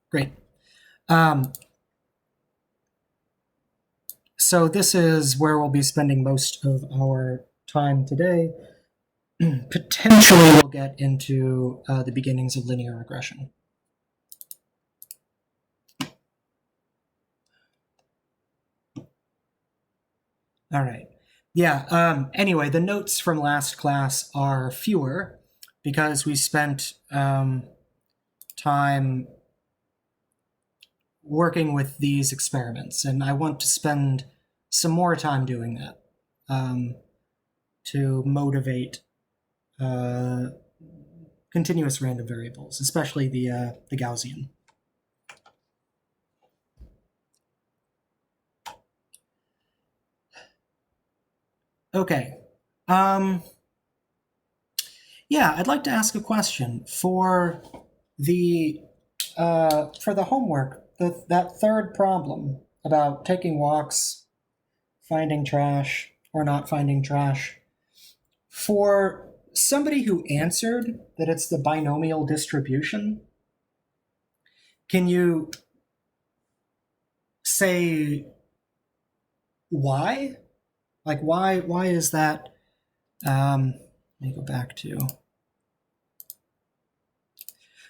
Great. So this is where we'll be spending most of our time today. Potentially we'll get into the beginnings of linear regression. All right. Yeah. Anyway, the notes from last class are fewer because we spent time working with these experiments, and I want to spend some more time doing that to motivate continuous random variables, especially the Gaussian. Okay. Yeah, I'd like to ask a question for the homework. That third problem about taking walks, finding trash or not finding trash. For somebody who answered that it's the binomial distribution, can you say why? Like why is that? Let me go back to.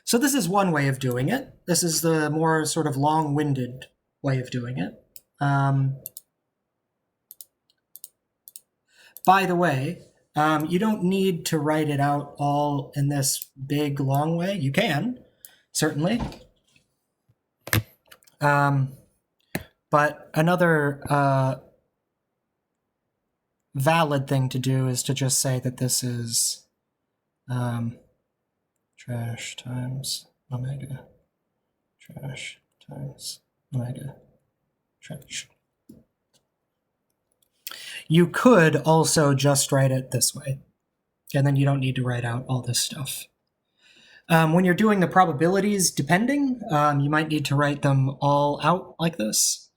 So this is one way of doing it. This is the more sort of long-winded way of doing it. By the way, you don't need to write it out all in this big, long way. You can, certainly. But another valid thing to do is to just say that this is trash times omega, trash times omega, trash. You could also just write it this way, and then you don't need to write out all this stuff. When you're doing the probabilities depending, you might need to write them all out like this.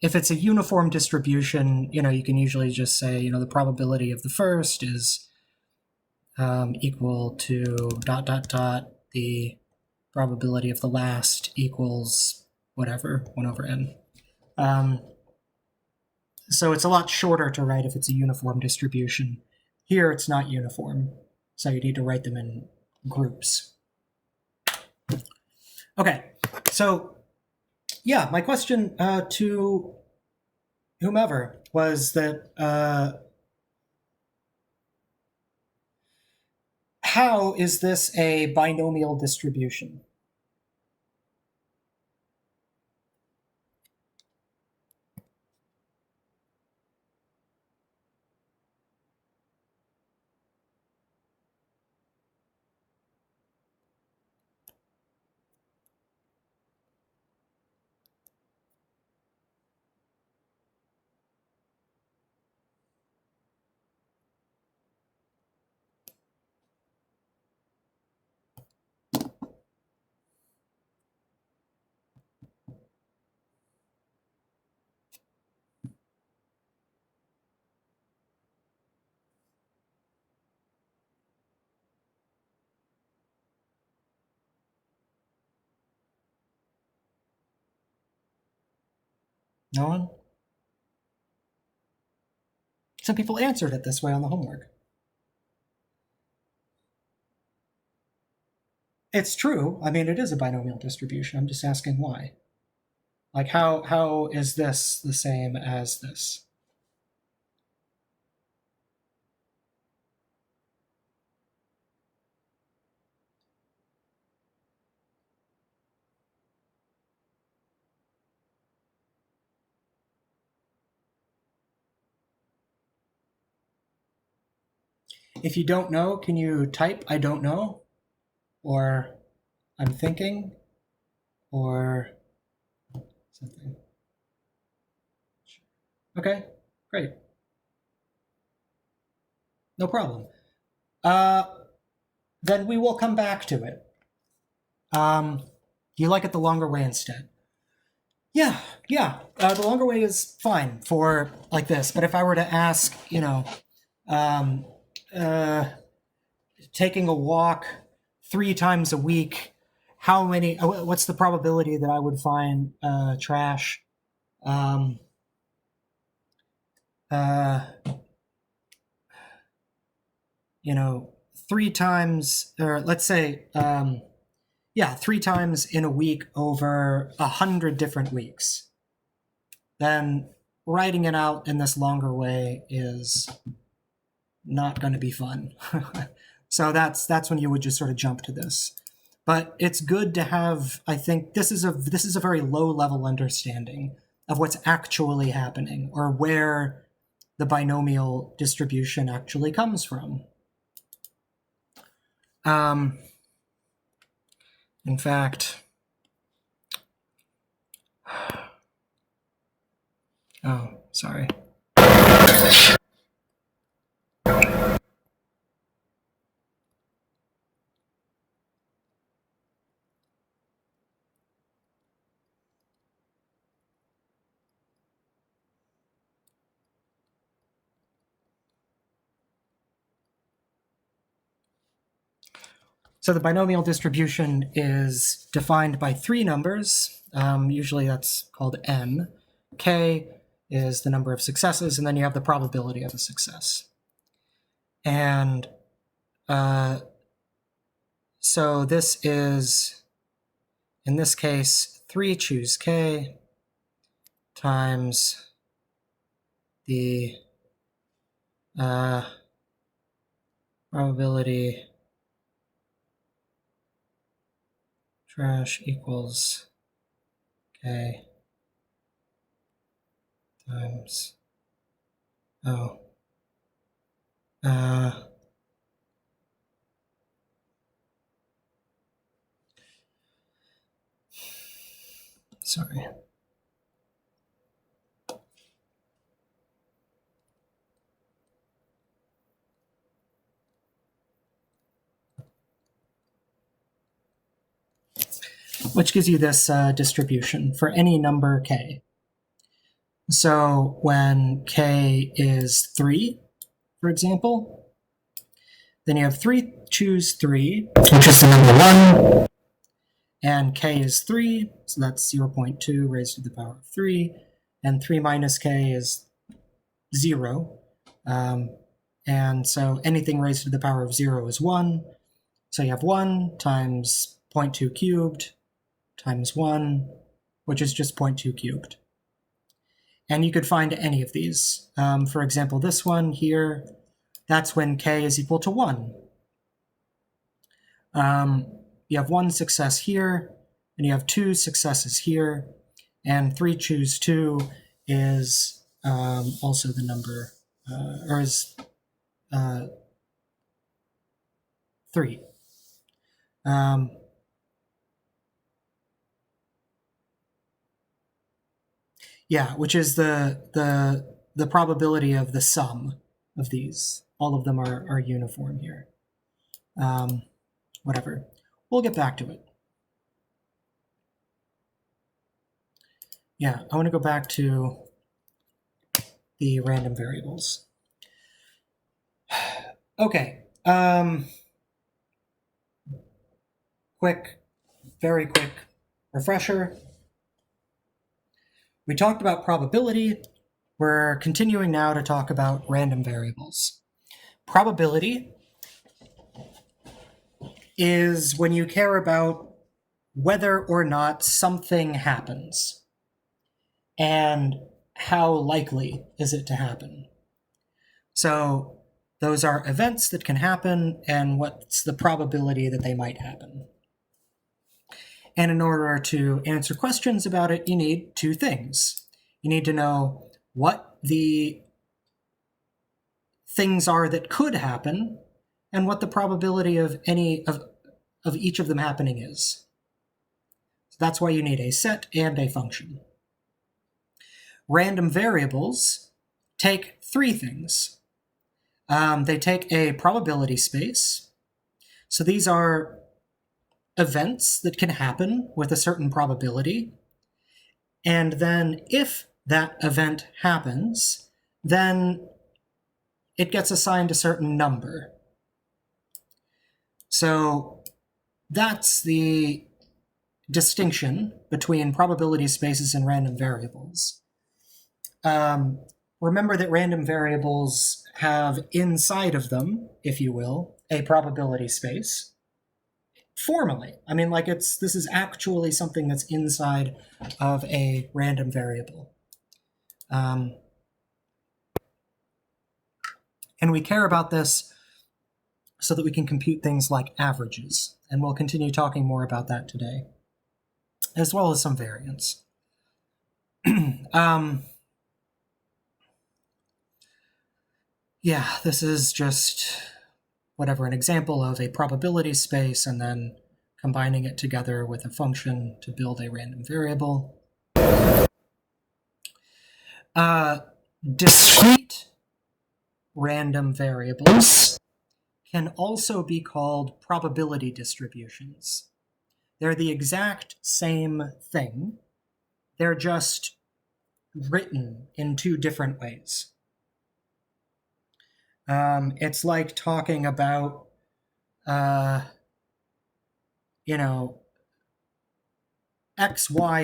If it's a uniform distribution, you can usually just say, the probability of the first is equal to ... the probability of the last equals whatever, 1 over n. So it's a lot shorter to write if it's a uniform distribution. Here it's not uniform, so you need to write them in groups. Okay, so yeah, my question to whomever was that how is this a binomial distribution? No one? Some people answered it this way on the homework. It's true. I mean, it is a binomial distribution. I'm just asking why. Like, how is this the same as this? If you don't know, can you type "I don't know" or "I'm thinking" or something? Okay, great. No problem. Then we will come back to it. You like it the longer way instead? Yeah. The longer way is fine for like this. But if I were to ask, taking a walk 3 times a week how many, what's the probability that I would find trash? Uh, you know, 3 times, or let's say, 3 times in a week over 100 different weeks, then writing it out in this longer way is not going to be fun. So that's when you would just sort of jump to this. But it's good to have, I think this is a very low level understanding of what's actually happening, or where the binomial distribution actually comes from. In fact, oh, sorry. So the binomial distribution is defined by 3 numbers. Usually that's called n. K is the number of successes, and then you have the probability of a success. And so this is, in this case, 3 choose k times the probability trash equals k times, sorry. Which gives you this distribution for any number k. So when k is 3, for example, then you have 3 choose 3, which is the number 1, and k is 3, so that's 0.2 raised to the power of 3, and 3 minus k is 0. And so anything raised to the power of 0 is 1. So you have 1 times 0.2 cubed times 1, which is just 0.2 cubed. And you could find any of these. For example, this one here, that's when k is equal to 1. You have 1 success here, and you have 2 successes here, and 3 choose 2 is also the number, or is 3. Yeah, which is the probability of the sum of these. All of them are uniform here. Whatever. We'll get back to it. Yeah, I want to go back to the random variables. Okay. Very quick refresher. We talked about probability. We're continuing now to talk about random variables. Probability is when you care about whether or not something happens and how likely is it to happen. So those are events that can happen and what's the probability that they might happen. And in order to answer questions about it, you need 2 things. You need to know what the things are that could happen and what the probability of any of each of them happening is. So that's why you need a set and a function. Random variables take 3 things. They take a probability space. So these are events that can happen with a certain probability. And then if that event happens, then it gets assigned a certain number. So that's the distinction between probability spaces and random variables. Remember that random variables have inside of them, if you will, a probability space. Formally, I mean, like this is actually something that's inside of a random variable. And we care about this so that we can compute things like averages. And we'll continue talking more about that today, as well as some variance. Yeah, this is just whatever, an example of a probability space and then combining it together with a function to build a random variable. Discrete random variables can also be called probability distributions. They're the exact same thing. They're just written in two different ways. It's like talking about, XY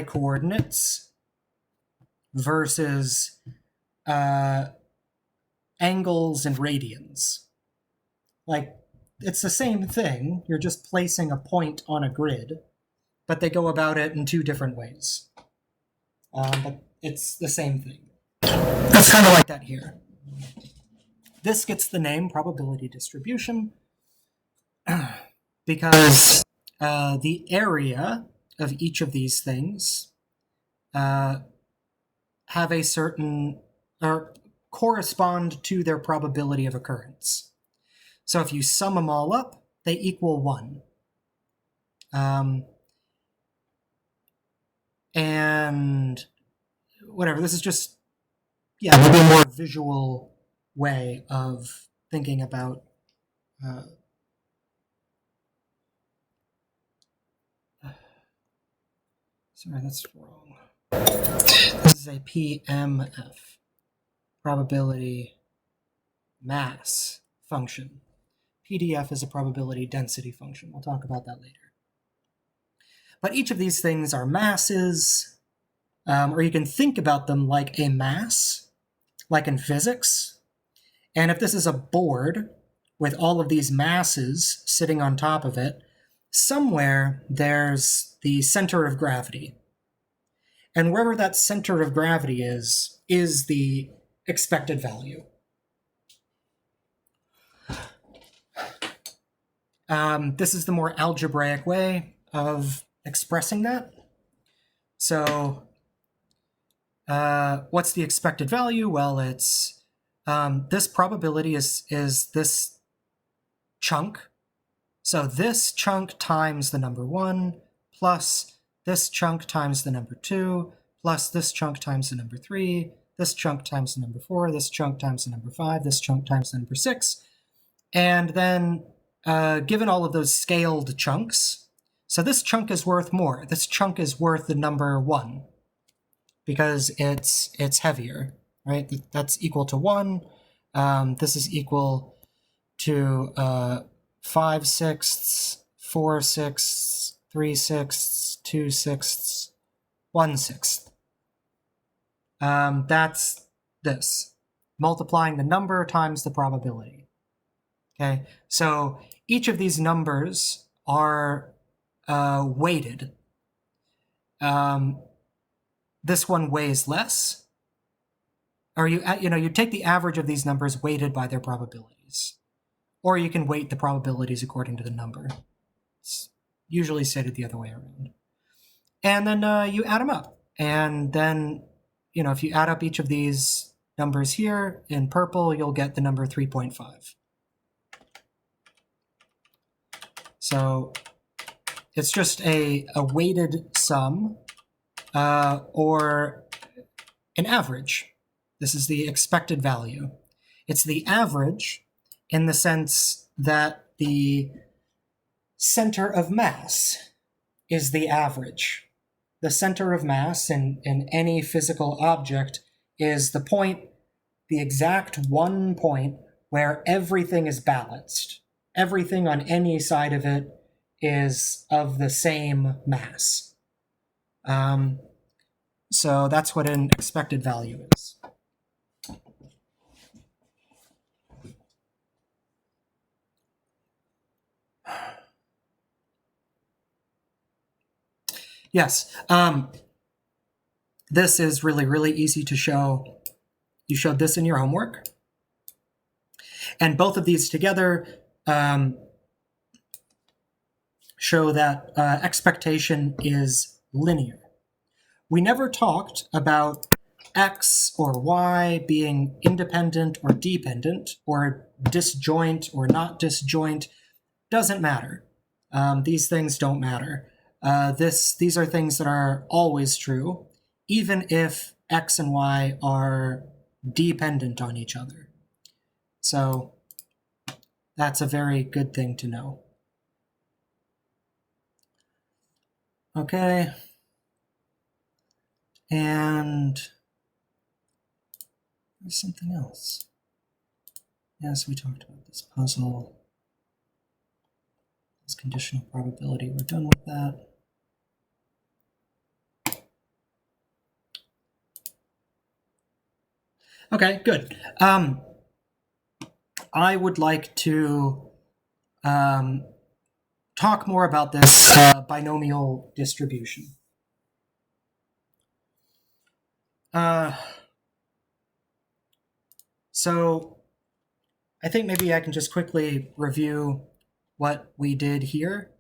coordinates versus angles and radians. Like, it's the same thing. You're just placing a point on a grid, but they go about it in two different ways. But it's the same thing. It's kind of like that here. This gets the name probability distribution because the area of each of these things have a certain, or correspond to their probability of occurrence. So if you sum them all up, they equal 1. And whatever, this is just, maybe a more visual way of thinking about sorry, that's wrong. This is a PMF, probability mass function. PDF is a probability density function. We'll talk about that later. But each of these things are masses, or you can think about them like a mass, like in physics. And if this is a board with all of these masses sitting on top of it, somewhere there's the center of gravity. And wherever that center of gravity is the expected value. This is the more algebraic way of expressing that. So what's the expected value? Well, it's this probability is this chunk. So this chunk times the number 1 plus this chunk times the number 2 plus this chunk times the number 3, this chunk times the number 4, this chunk times the number 5, this chunk times the number 6. And then given all of those scaled chunks, so this chunk is worth more. This chunk is worth the number 1 because it's heavier, right? That's equal to 1. This is equal to 5/6, 4/6, 3/6, 2/6, 1/6. That's this, multiplying the number times the probability. Okay, so each of these numbers are weighted. This one weighs less, or you take the average of these numbers weighted by their probabilities, or you can weight the probabilities according to the number. It's usually stated the other way around. And then you add them up, and then if you add up each of these numbers here in purple, you'll get the number 3.5. So it's just a weighted sum or an average. This is the expected value. It's the average in the sense that the center of mass is the average. The center of mass in any physical object is the point, the exact one point where everything is balanced. Everything on any side of it is of the same mass. So that's what an expected value is. Yes, this is really, really easy to show. You showed this in your homework. And both of these together show that expectation is linear. We never talked about x or y being independent or dependent, or disjoint or not disjoint. Doesn't matter. These things don't matter. These are things that are always true, even if x and y are dependent on each other. So that's a very good thing to know. Okay. And there's something else. Yes, we talked about this puzzle. This conditional probability. We're done with that. Okay, good. I would like to talk more about this binomial distribution. So I think maybe I can just quickly review what we did here,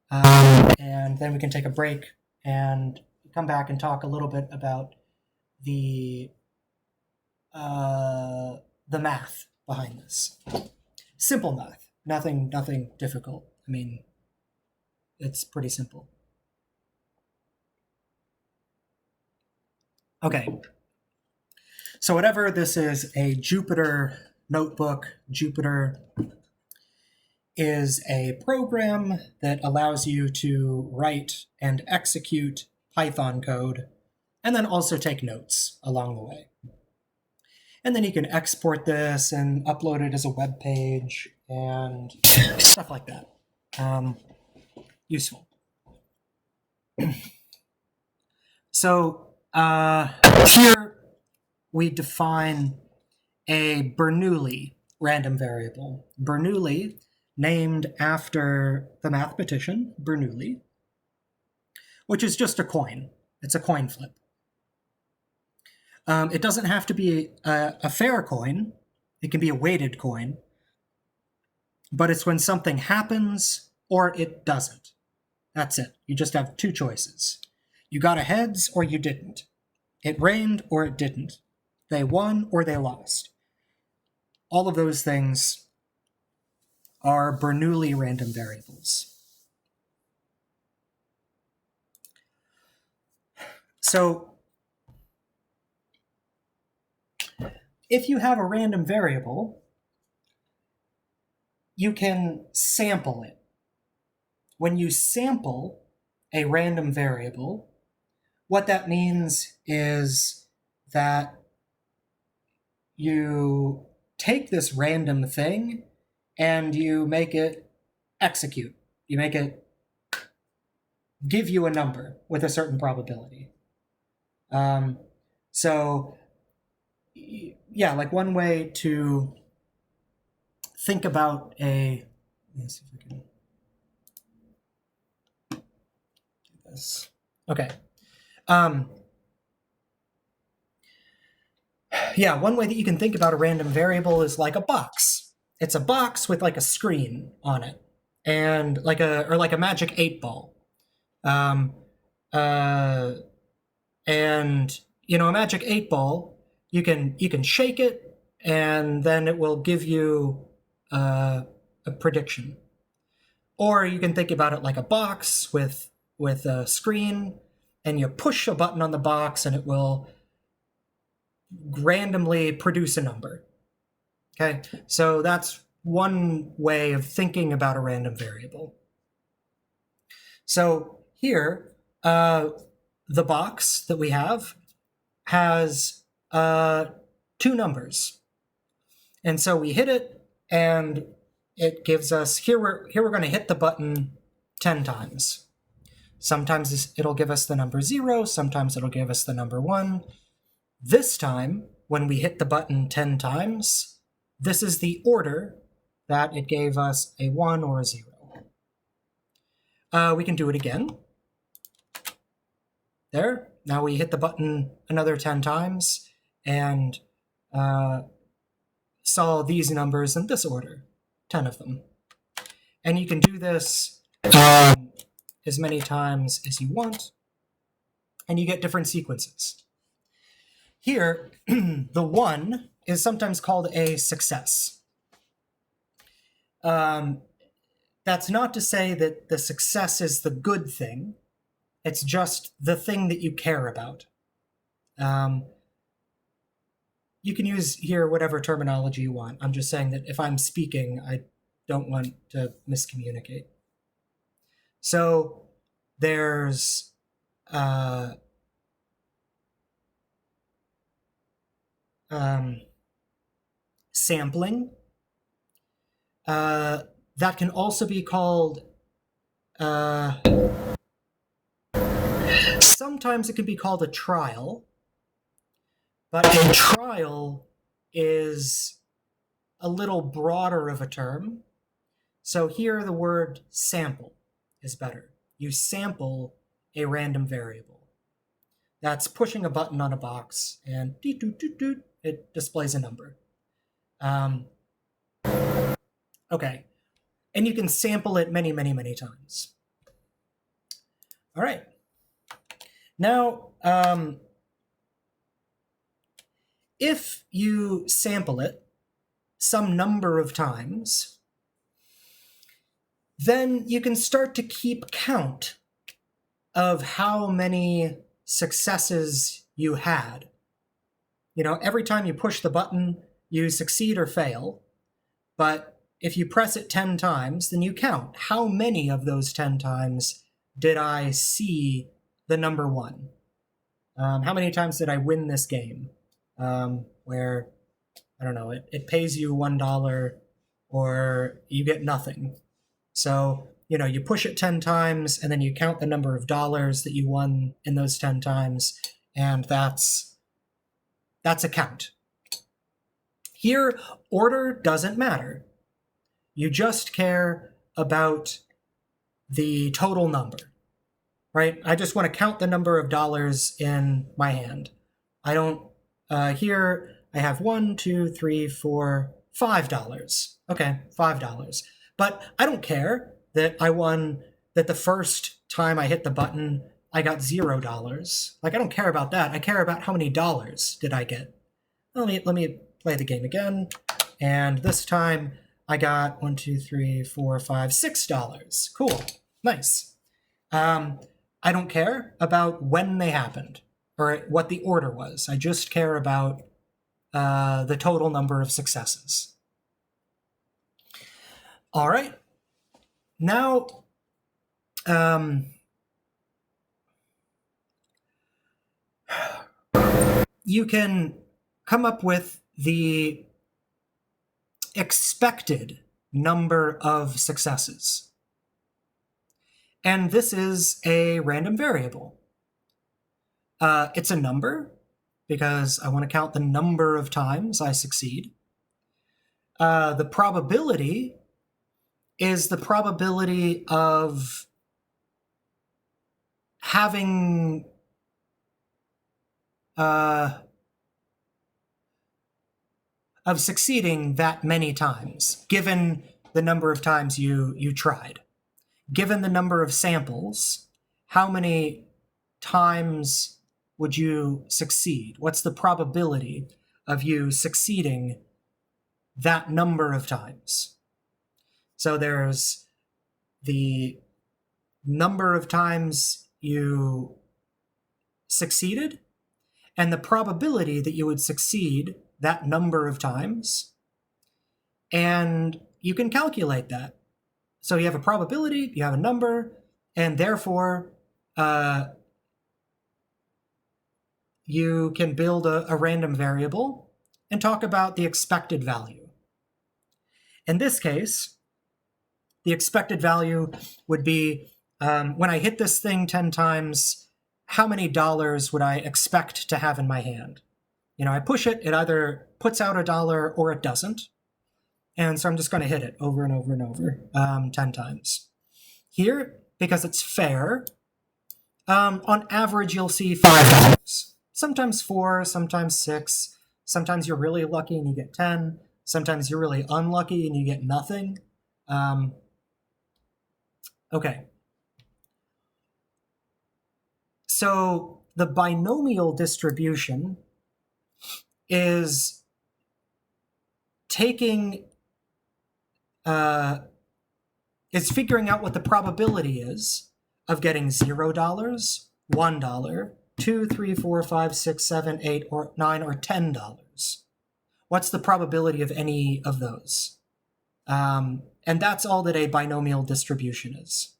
and then we can take a break and come back and talk a little bit about the math behind this. Simple math, nothing difficult. I mean, it's pretty simple. Okay. So whatever this is, a Jupyter notebook. Jupyter is a program that allows you to write and execute Python code, and then also take notes along the way. And then you can export this and upload it as a web page and stuff like that. Useful. So here we define a Bernoulli random variable. Bernoulli, named after the mathematician Bernoulli, which is just a coin. It's a coin flip. It doesn't have to be a fair coin. It can be a weighted coin. But it's when something happens or it doesn't. That's it. You just have two choices. You got a heads or you didn't. It rained or it didn't. They won or they lost. All of those things are Bernoulli random variables. So if you have a random variable, you can sample it. When you sample a random variable, what that means is that you take this random thing and you make it execute. You make it give you a number with a certain probability. So yeah, like one way to think about a, let me see if I can do this. Okay. Yeah, one way that you can think about a random variable is like a box. It's a box with like a screen on it, and like a magic 8-ball. And you know, a magic 8-ball, you can shake it, and then it will give you a prediction. Or you can think about it like a box with a screen, and you push a button on the box, and it will randomly produce a number. Okay, so that's one way of thinking about a random variable. So here, the box that we have has 2 numbers. And so we hit it, and it gives us, here we're going to hit the button 10 times. Sometimes it'll give us the number 0, sometimes it'll give us the number 1. This time, when we hit the button 10 times, this is the order that it gave us a 1 or a 0. We can do it again. There. Now we hit the button another 10 times and saw these numbers in this order, 10 of them. And you can do this as many times as you want, and you get different sequences. Here, the 1 is sometimes called a success. That's not to say that the success is the good thing. It's just the thing that you care about. You can use here whatever terminology you want. I'm just saying that if I'm speaking, I don't want to miscommunicate. So there's sampling. That can also be called, sometimes it can be called a trial, but a trial is a little broader of a term. So here the word sample is better. You sample a random variable. That's pushing a button on a box and it displays a number. Okay, and you can sample it many, many, many times. All right. Now, if you sample it some number of times, then you can start to keep count of how many successes you had. You know, every time you push the button, you succeed or fail, but if you press it 10 times, then you count how many of those 10 times did I see the number 1? How many times did I win this game? Where, I don't know, it pays you $1 or you get nothing. So, you know, you push it 10 times and then you count the number of dollars that you won in those 10 times, and that's a count. Here, order doesn't matter. You just care about the total number, right? I just want to count the number of dollars in my hand. I don't, here I have $1, $2, $3, $4, $5. Okay, $5. But I don't care that I won, that the first time I hit the button, I got $0. Like, I don't care about that. I care about how many dollars did I get. Let me play the game again. And this time I got $1, $2, $3, $4, $5, $6. Cool. Nice. I don't care about when they happened or what the order was. I just care about the total number of successes. All right. Now, you can come up with the expected number of successes. And this is a random variable. It's a number because I want to count the number of times I succeed. The probability is the probability of having of succeeding that many times, given the number of times you tried. Given the number of samples, how many times would you succeed? What's the probability of you succeeding that number of times? So there's the number of times you succeeded and the probability that you would succeed that number of times. And you can calculate that. So you have a probability, you have a number, and therefore you can build a random variable and talk about the expected value. In this case, the expected value would be When I hit this thing 10 times, how many dollars would I expect to have in my hand? I push it, it either puts out a dollar or it doesn't. And so I'm just going to hit it over and over and over 10 times. Here, because it's fair, on average, you'll see $5. Sometimes 4, sometimes 6. Sometimes you're really lucky and you get 10. Sometimes you're really unlucky and you get nothing. Okay. So the binomial distribution is taking, is figuring out what the probability is of getting $0, $1, 2, 3, 4, 5, 6, 7, 8, or 9, or $10. What's the probability of any of those? And that's all that a binomial distribution is.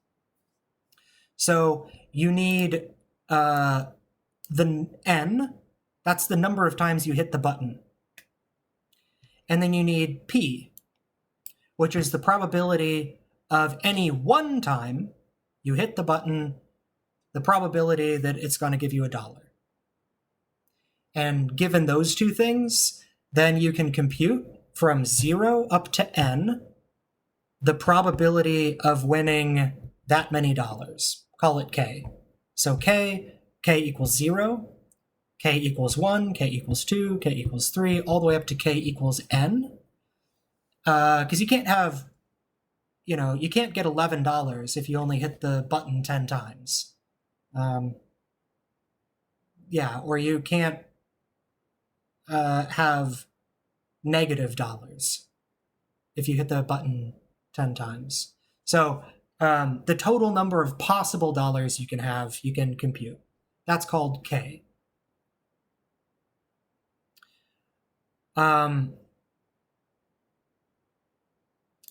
So you need the n, that's the number of times you hit the button. And then you need p, which is the probability of any one time you hit the button, the probability that it's going to give you $1. And given those two things, then you can compute from 0 up to n the probability of winning that many dollars. Call it k. So k equals 0, k equals 1, k equals 2, k equals 3, all the way up to k equals n. Because you can't have, you can't get $11 if you only hit the button 10 times. Or you can't have negative dollars if you hit the button 10 times. So the total number of possible dollars you can have, you can compute. That's called k.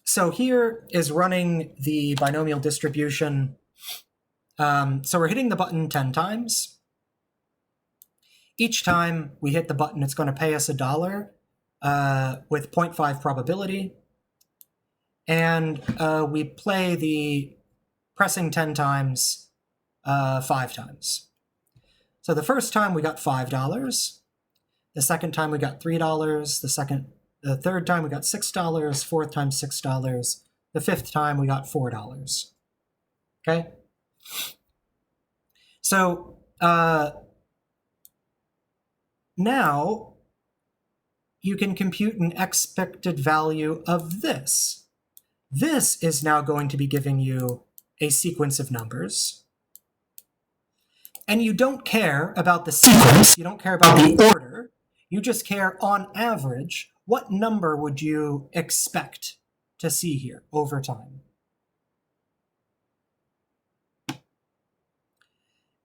So here is running the binomial distribution. So we're hitting the button 10 times. Each time we hit the button, it's going to pay us $1 with 0.5 probability. And we play the pressing 10 times 5 times. So the first time we got $5. The second time we got $3. The third time we got $6. Fourth time $6. The fifth time we got $4. Okay? So now you can compute an expected value of this. This is now going to be giving you a sequence of numbers. And you don't care about the sequence, you don't care about the order, you just care on average, what number would you expect to see here over time?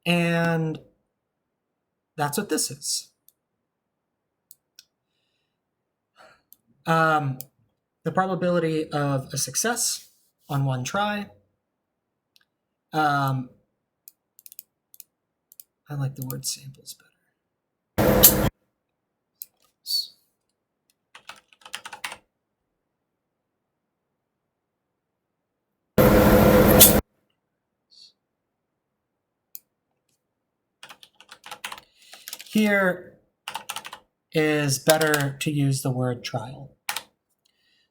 And that's what this is. The probability of a success on one try. I like the word samples better. Here is better to use the word trial.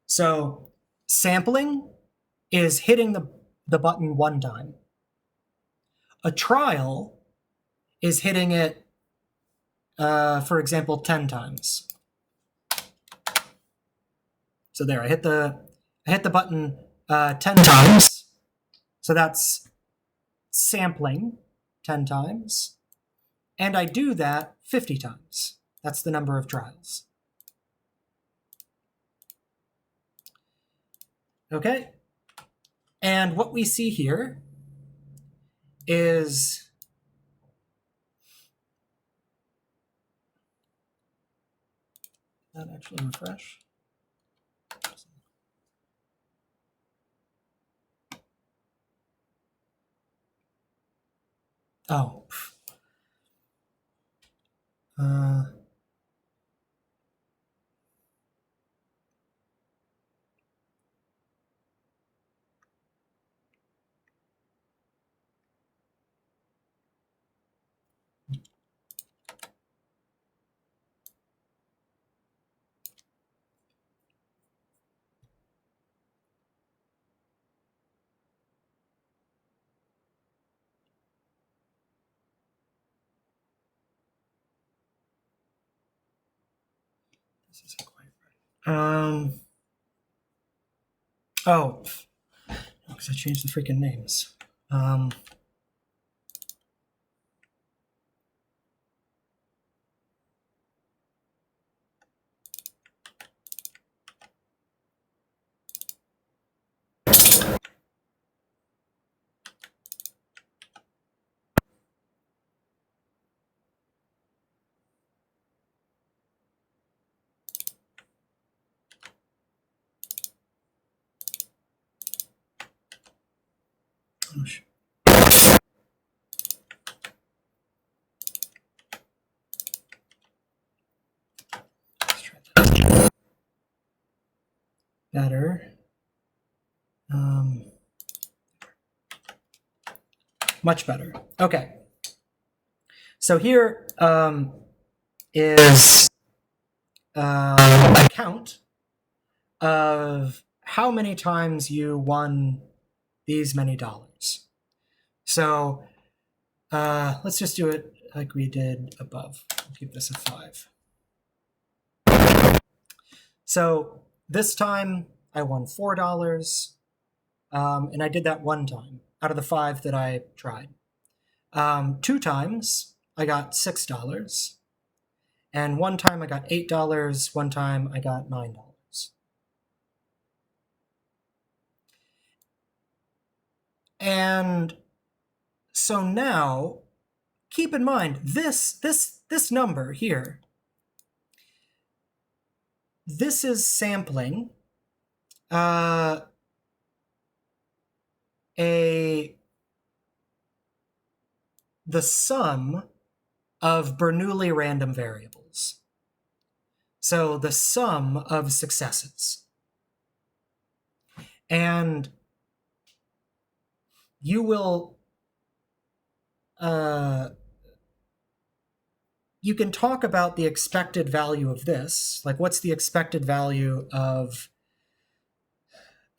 So sampling is hitting the button one time. A trial is hitting it, for example, 10 times. So there, I hit the button 10 times. So that's sampling 10 times. And I do that 50 times. That's the number of trials. Okay? And what we see here is that actually refresh. Oh. This isn't quite right. Oh, because I changed the freaking names. Oh, shit. Let's try that. Better. Much better. Okay. So here is a count of how many times you won these many dollars. So let's just do it like we did above. I'll keep this a 5. So this time I won $4, and I did that one time out of the 5 that I tried. 2 times I got $6, and one time I got $8, one time I got $9. And so now, keep in mind this number here. This is sampling the sum of Bernoulli random variables. So the sum of successes. And you will you can talk about the expected value of this, like what's the expected value of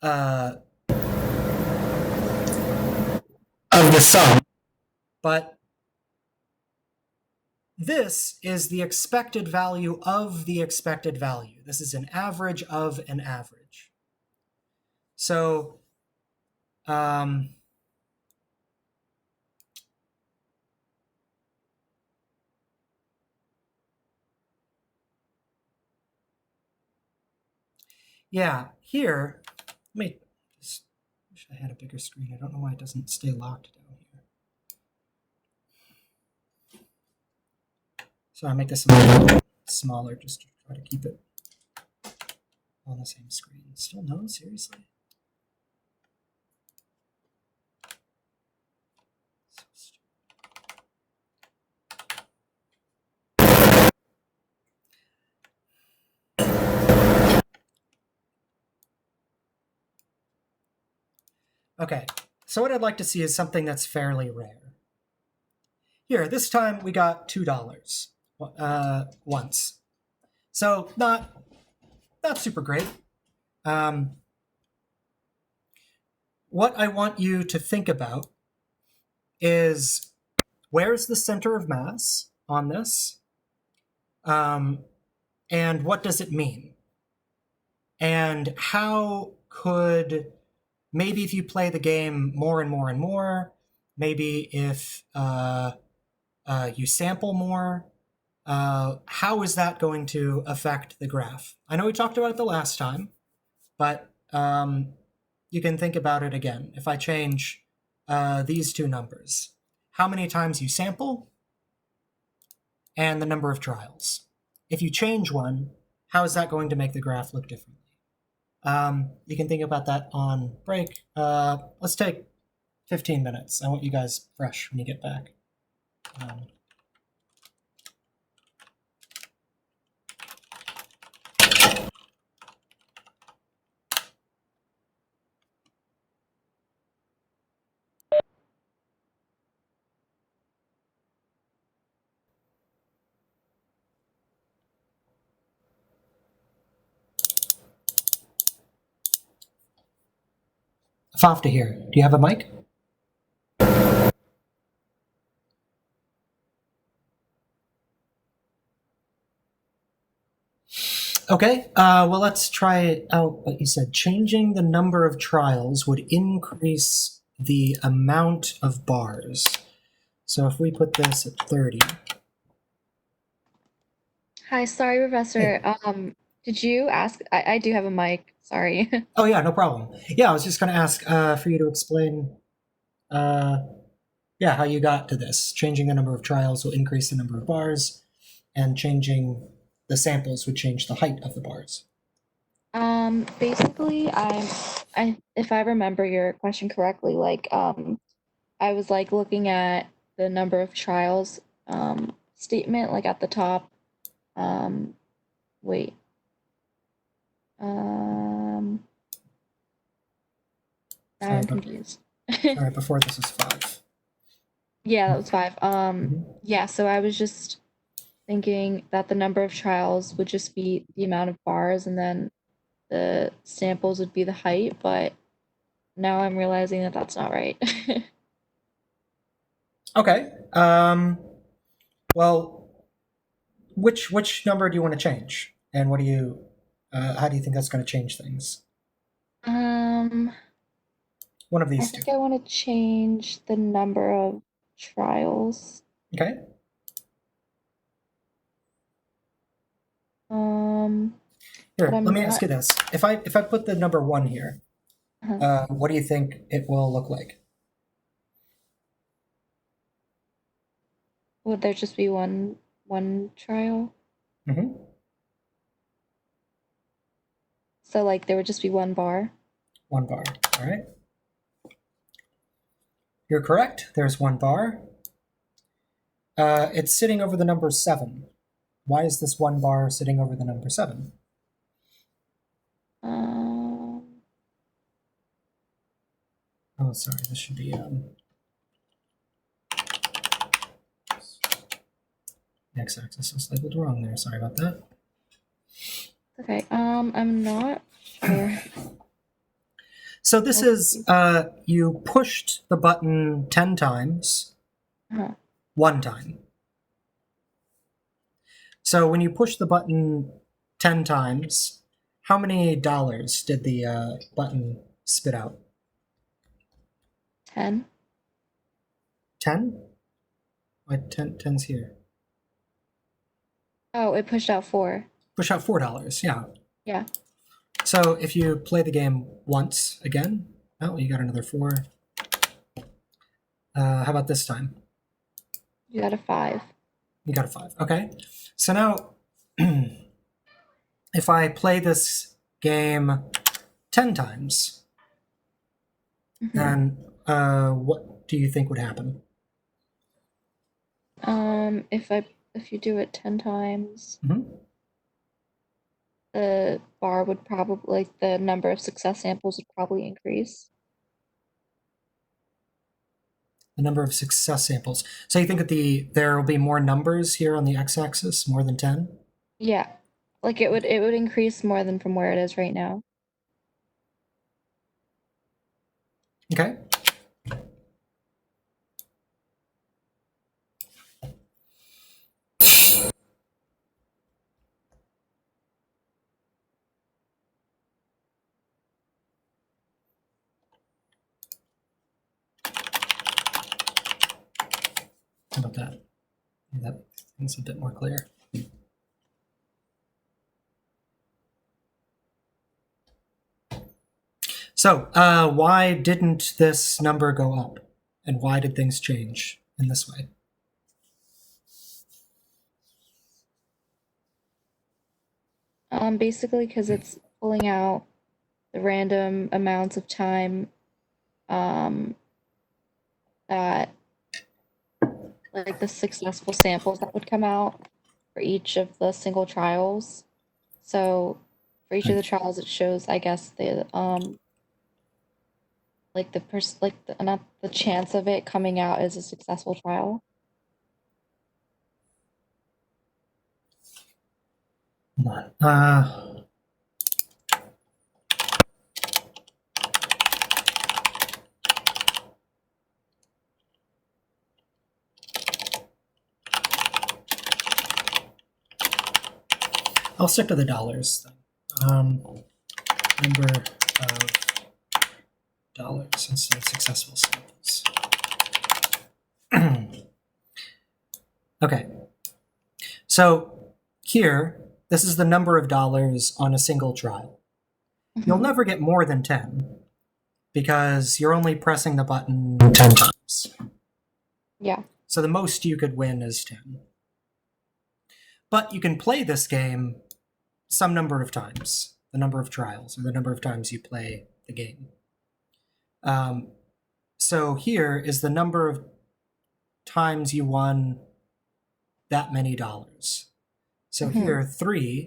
the sum, but this is the expected value of the expected value. This is an average of an average. So yeah, here, wish I had a bigger screen. I don't know why it doesn't stay locked down here. So I'll make this a little smaller just to try to keep it on the same screen. Still no? Seriously? Okay, so what I'd like to see is something that's fairly rare. Here, this time we got $2 once. So not super great. What I want you to think about is where's the center of mass on this? And what does it mean? And how could, maybe if you play the game more and more and more, maybe if you sample more, how is that going to affect the graph? I know we talked about it the last time, but you can think about it again. If I change these two numbers, how many times you sample and the number of trials. If you change one, how is that going to make the graph look differently? You can think about that on break. Let's take 15 minutes. I want you guys fresh when you get back. Fafta here. Do you have a mic? Okay, well, let's try out what you said. Changing the number of trials would increase the amount of bars. So if we put this at 30. Hi, sorry, Hey. Professor. Did you ask? I do have a mic. Sorry. Oh, yeah, no problem. Yeah, I was just going to ask for you to explain, uh, yeah, how you got to this. Changing the number of trials will increase the number of bars, and changing the samples would change the height of the bars. Basically, if I remember your question correctly, I was like looking at the number of trials, statement, like at the top. Um, wait. Um, now Sorry, I'm but confused. sorry, before this was 5. Yeah, that was 5. Mhm. Yeah, so I was just thinking that the number of trials would just be the amount of bars, and then the samples would be the height, but now I'm realizing that that's not right. Okay. Well, which number do you want to change, and what do you how do you think that's going to change things? um, One of I these two. think I want to change the number of trials. Okay. Um, but Here, let I'm me ask not. you this: if I put the number 1 here, Uh, what do you think it will look like? would there just be one trial? Hmm. So like there would just be one bar. 1 bar. All right. You're correct. There's 1 bar. It's sitting over the number 7. Why is this 1 bar sitting over the number 7? Um, Oh, sorry. This should be x-axis was labeled wrong there. Sorry about that. okay. I'm not sure. So this What is you pushed the button 10 times, uh, 1 time. So when you push the button 10 times, how many dollars did the button spit out? 10? 10? Why 10's here? Oh, it pushed out 4. Push out $4. Yeah. Yeah, So if you play the game once again, oh, you got another 4. How about this time? you got a 5. You got a 5. Okay. So now, if I play this game 10 times, Hmm. then what do you think would happen? If you do it 10 times, Hmm. the bar would probably, like, the number of success samples would probably increase. The number of success samples. So you think that there will be more numbers here on the x-axis, more than 10? Yeah, like it would increase more than from where it is right now. Okay. How about that? That thing's a bit more clear. So why didn't this number go up? And why did things change in this way? Basically because it's pulling out the random amounts of time, um, that like the successful samples that would come out for each of the single trials. So for each of Right. the trials, it shows, I guess, the like the not the chance of it coming out as a successful trial. Hold on. I'll stick to the dollars then. Number of dollars instead of successful samples. Okay. So here, this is the number of dollars on a single trial. You'll never get more than 10 because you're only pressing the button 10 times. Yeah. So the most you could win is 10. But you can play this game some number of times, the number of trials, or the number of times you play the game. So here is the number of times you won that many dollars. So here, 3,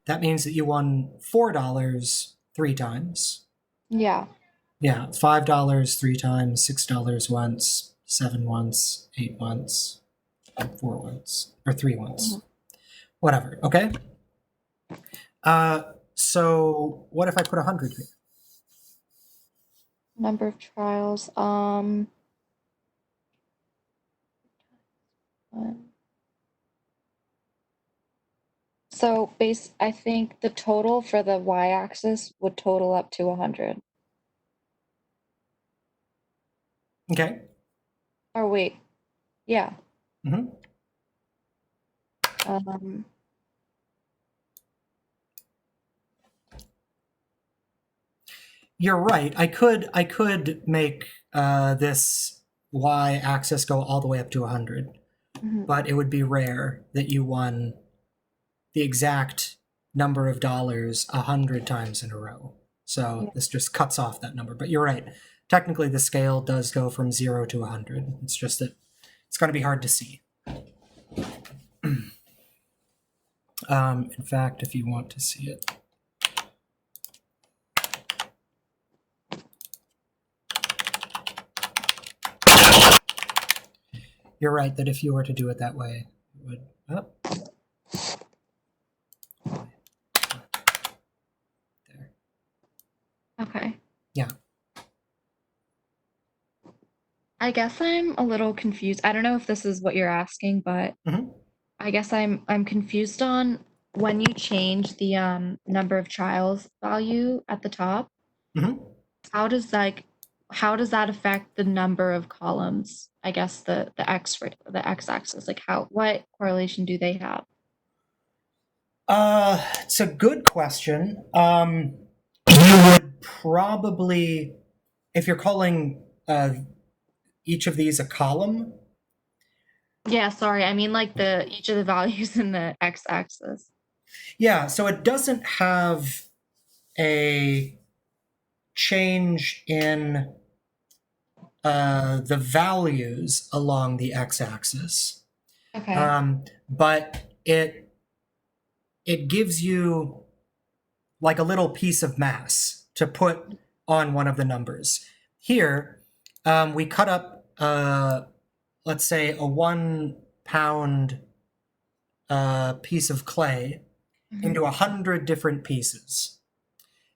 that means that you won $4 3 times. Yeah. Yeah, $5 3 times, $6 once, 7 once, 8 once, 4 once, or 3 once. Whatever, okay? So what if I put 100 here? Number of trials. So I think the total for the y-axis would total up to 100. Okay. Or wait, yeah. Mm-hmm. You're right. I could make this y-axis go all the way up to 100, but it would be rare that you won the exact number of dollars 100 times in a row. So this just cuts off that number. But you're right. Technically, the scale does go from 0 to 100. It's just that it's going to be hard to see. In fact, if you want to see it. You're right that if you were to do it that way, it would... Oh. There. Okay. Yeah. I guess I'm a little confused. I don't know if this is what you're asking, but I guess I'm confused on when you change the number of trials value at the top. How does that affect the number of columns? I guess the x-axis. Like what correlation do they have? It's a good question. You would probably, if you're calling each of these a column. Yeah, sorry. I mean like each of the values in the x-axis. Yeah, so it doesn't have a change in the values along the x-axis. Okay. But it gives you like a little piece of mass to put on one of the numbers. Here, we cut up, let's say, a 1 pound piece of clay into 100 different pieces.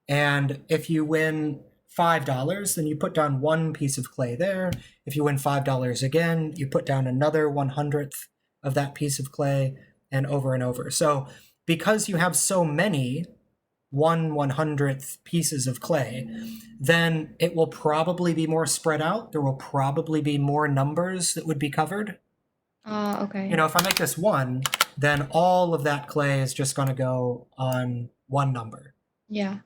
And if you win $5, then you put down one piece of clay there. If you win $5 again, you put down another 1/100th of that piece of clay, and over. So because you have so many 1/100th pieces of clay, then it will probably be more spread out. There will probably be more numbers that would be covered. Okay. If I make this 1, then all of that clay is just going to go on one number. Yeah.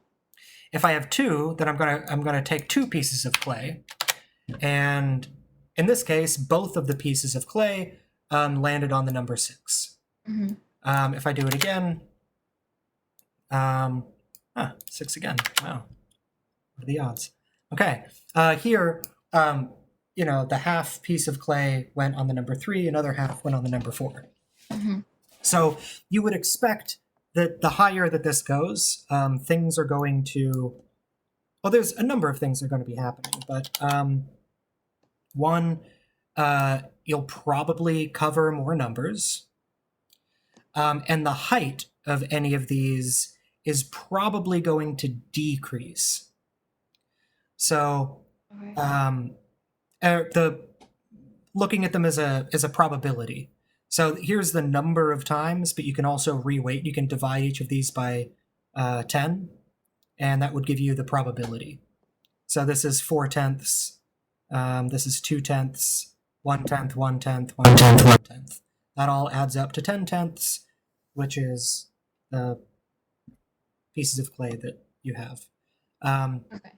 If I have 2, then I'm gonna take 2 pieces of clay, and in this case, both of the pieces of clay landed on the number 6. If I do it again, 6 again. Wow, what are the odds? Okay, here, the half piece of clay went on the number 3, another half went on the number 4. So you would expect that the higher that this goes, things are going to... Well, there's a number of things that are going to be happening, but one, you'll probably cover more numbers, and the height of any of these is probably going to decrease. So looking at them as a probability. So here's the number of times, but you can also reweight. You can divide each of these by 10, and that would give you the probability. So this is 4/10. This is 2/10, 1/10, 1/10, 1/10, 1/10. That all adds up to 10/10, which is the pieces of clay that you have. Okay.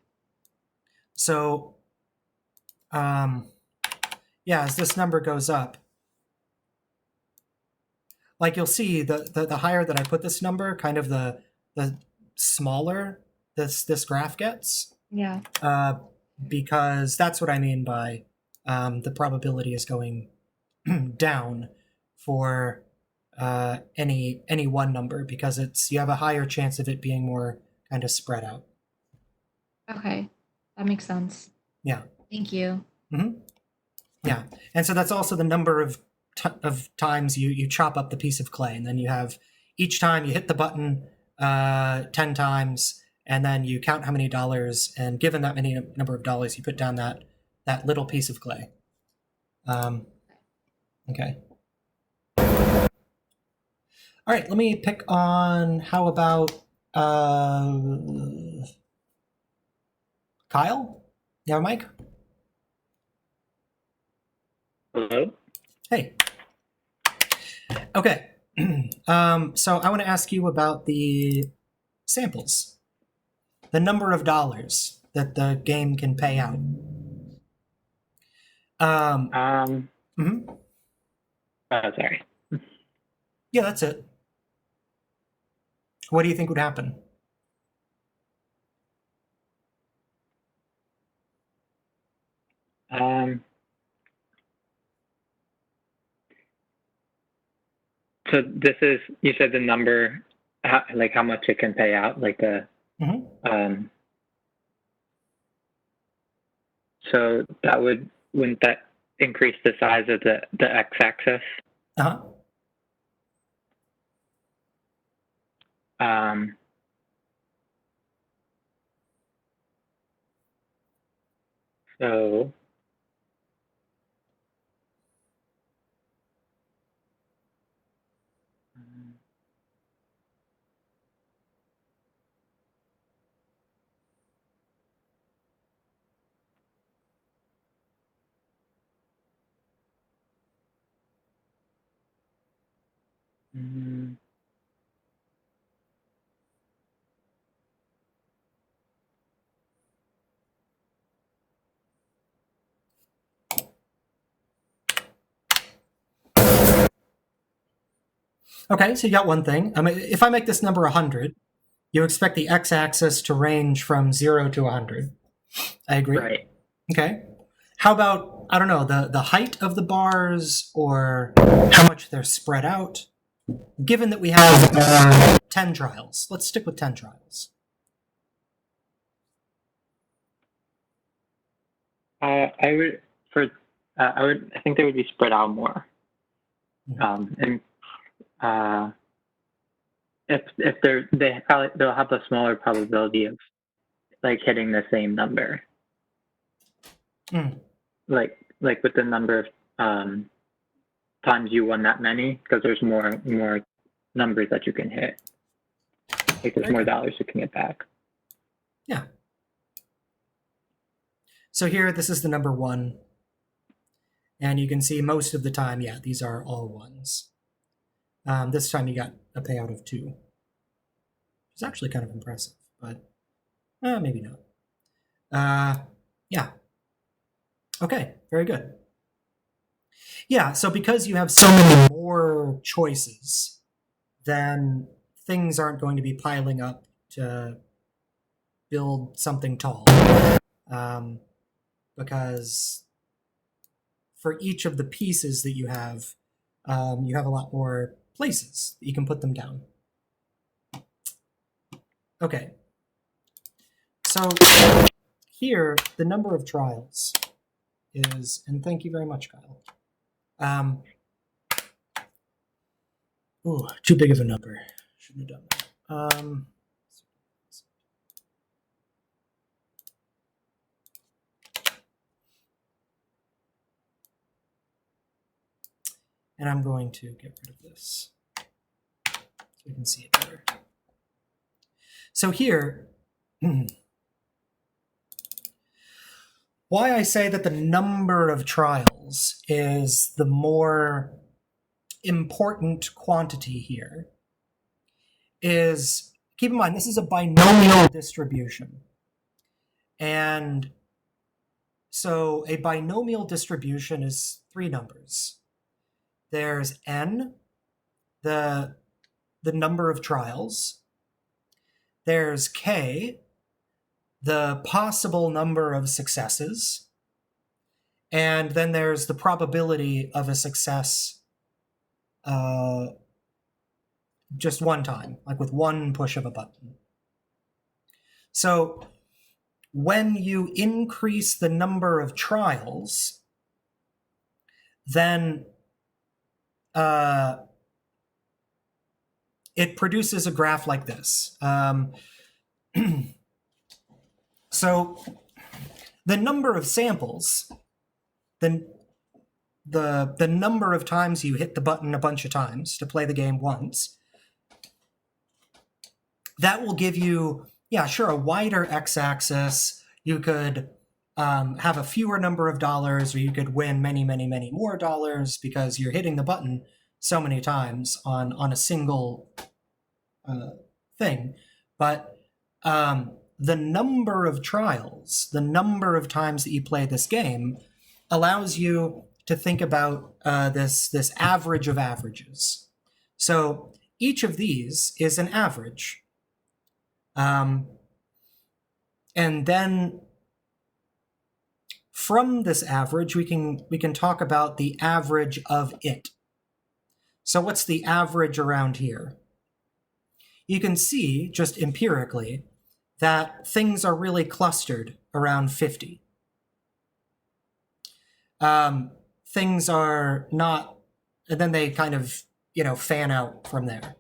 So, yeah, as this number goes up, like you'll see, the higher that I put this number, kind of the smaller this graph gets. Yeah. Because that's what I mean by the probability is going down for any one number, because you have a higher chance of it being more kind of spread out. Okay. That makes sense. Yeah. Thank you. Mm-hmm. Yeah, and so that's also the number of times you chop up the piece of clay, and then you have each time you hit the button 10 times, and then you count how many dollars, and given that many number of dollars, you put down that little piece of clay. Okay. All right, let me pick on, how about Kyle? You have a mic? Hello? Hey. Okay. So I want to ask you about the samples, the number of dollars that the game can pay out. Oh, sorry. Yeah, that's it. What do you think would happen? So this is, you said the number, like how much it can pay out, like the, Mm-hmm. So that wouldn't that increase the size of the x-axis? Uh-huh. So Okay, so you got one thing. I mean, if I make this number 100, you expect the x-axis to range from 0 to 100. I agree. Right. Okay. How about, I don't know, the height of the bars, or how much they're spread out? Given that we have 10 trials, let's stick with 10 trials. I think they would be spread out more. And if they'll have a smaller probability of like hitting the same number. Like with the number of times you won that many, because there's more numbers that you can hit. Like there's more dollars you can get back. Yeah. So here, this is the number 1. And you can see most of the time, yeah, these are all 1s. This time you got a payout of 2. It's actually kind of impressive, but maybe not. Yeah. Okay, very good. Yeah, so because you have so many more choices, then things aren't going to be piling up to build something tall. Because for each of the pieces that you have a lot more places that you can put them down. Okay. So here, the number of trials is, and thank you very much, Kyle. Too big of a number. Shouldn't have done that. And I'm going to get rid of this so we can see it better. So here, why I say that the number of trials is the more important quantity here is, keep in mind, this is a binomial distribution. And so a binomial distribution is three numbers. There's n, the number of trials. There's k, the possible number of successes. And then there's the probability of a success just one time, like with one push of a button. So when you increase the number of trials, then it produces a graph like this. So the number of samples, then the number of times you hit the button a bunch of times to play the game once, that will give you, yeah, sure, a wider x-axis. You could have a fewer number of dollars, or you could win many, many, many more dollars because you're hitting the button so many times on a single thing. But the number of trials, the number of times that you play this game, allows you to think about this average of averages. So each of these is an average. And then from this average, we can talk about the average of it. So what's the average around here? You can see, just empirically, that things are really clustered around 50. Things are not, and then they kind of, fan out from there.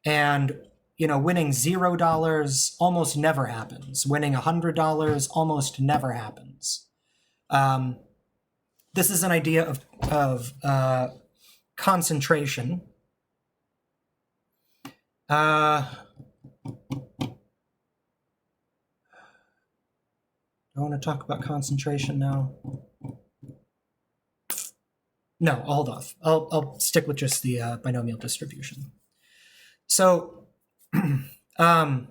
And winning $0 almost never happens. Winning $100 almost never happens. This is an idea of concentration. I want to talk about concentration now. No, I'll hold off. I'll stick with just the binomial distribution. So now,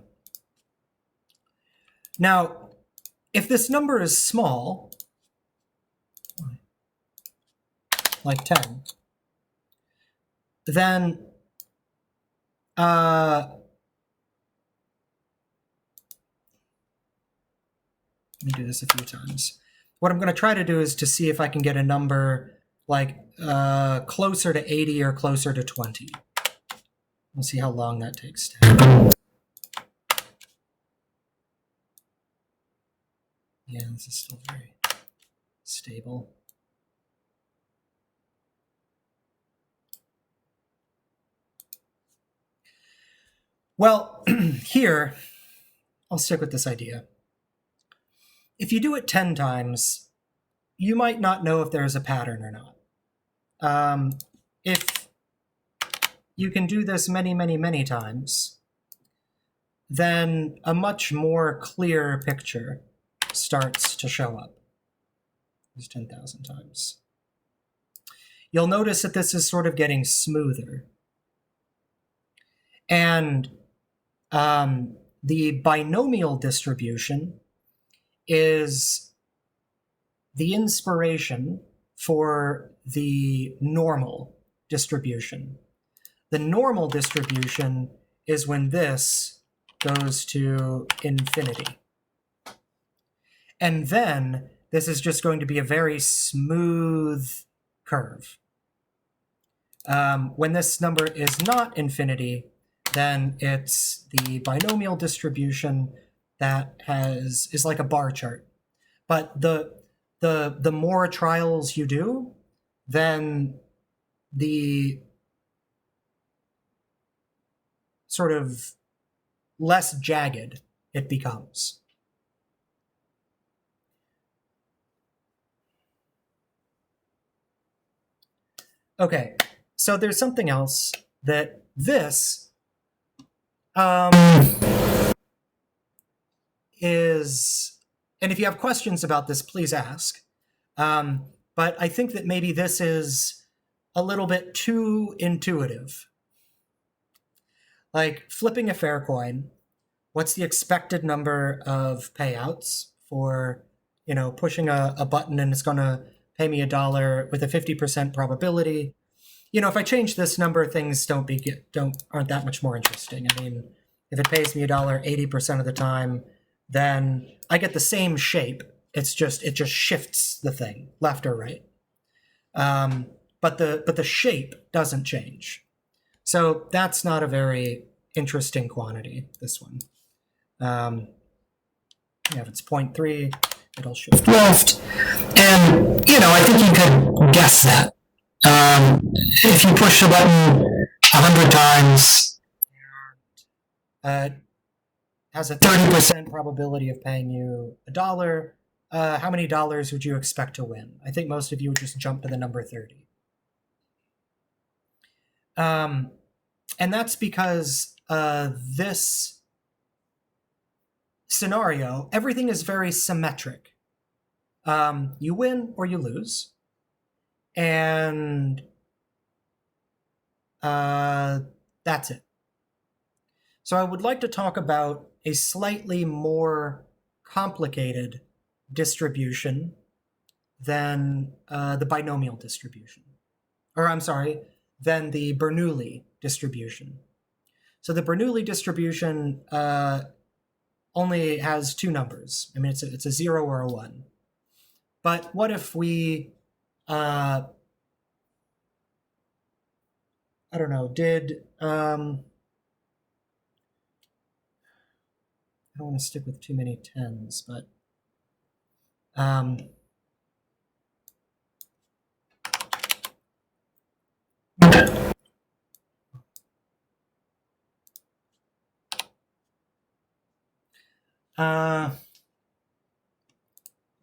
if this number is small, like 10, then let me do this a few times. What I'm going to try to do is to see if I can get a number like closer to 80 or closer to 20. We'll see how long that takes to happen. Yeah, this is still very stable. Well, here, I'll stick with this idea. If you do it 10 times, you might not know if there's a pattern or not. If you can do this many, many, many times, then a much more clear picture starts to show up. It's 10,000 times. You'll notice that this is sort of getting smoother. And the binomial distribution is the inspiration for the normal distribution. The normal distribution is when this goes to infinity. And then this is just going to be a very smooth curve. When this number is not infinity, then it's the binomial distribution that is like a bar chart. But the more trials you do, then the sort of less jagged it becomes. Okay, So there's something else that this is, and if you have questions about this, please ask. But I think that maybe this is a little bit too intuitive. Like flipping a fair coin, what's the expected number of payouts for, pushing a button and it's going to pay me $1 with a 50% probability? If I change this number, things aren't that much more interesting. I mean, if it pays me $1 80% of the time, then I get the same shape. It just shifts the thing left or right. But the shape doesn't change. So that's not a very interesting quantity, this one. If it's 0.3, it'll shift left. And, I think you could guess that. If you push the button 100 times, has a 30% probability of paying you $1, how many dollars would you expect to win? I think most of you would just jump to the number 30. And that's because this scenario, everything is very symmetric. You win or you lose. And that's it. So I would like to talk about a slightly more complicated distribution than the binomial distribution. Than the Bernoulli distribution. So the Bernoulli distribution only has two numbers. I mean, it's a 0 or a 1. But what if we, I don't know, did, I don't want to stick with too many 10s, but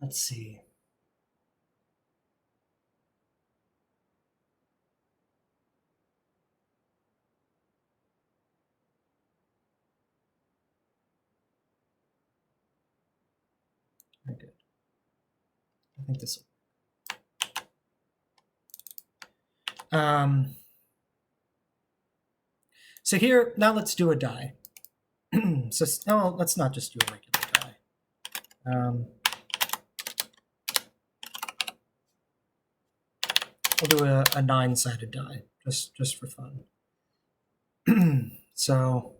let's see. Very good. I think this will. So here, now let's do a die. So no, let's not just do a regular die. We'll do a 9-sided die, just for fun. So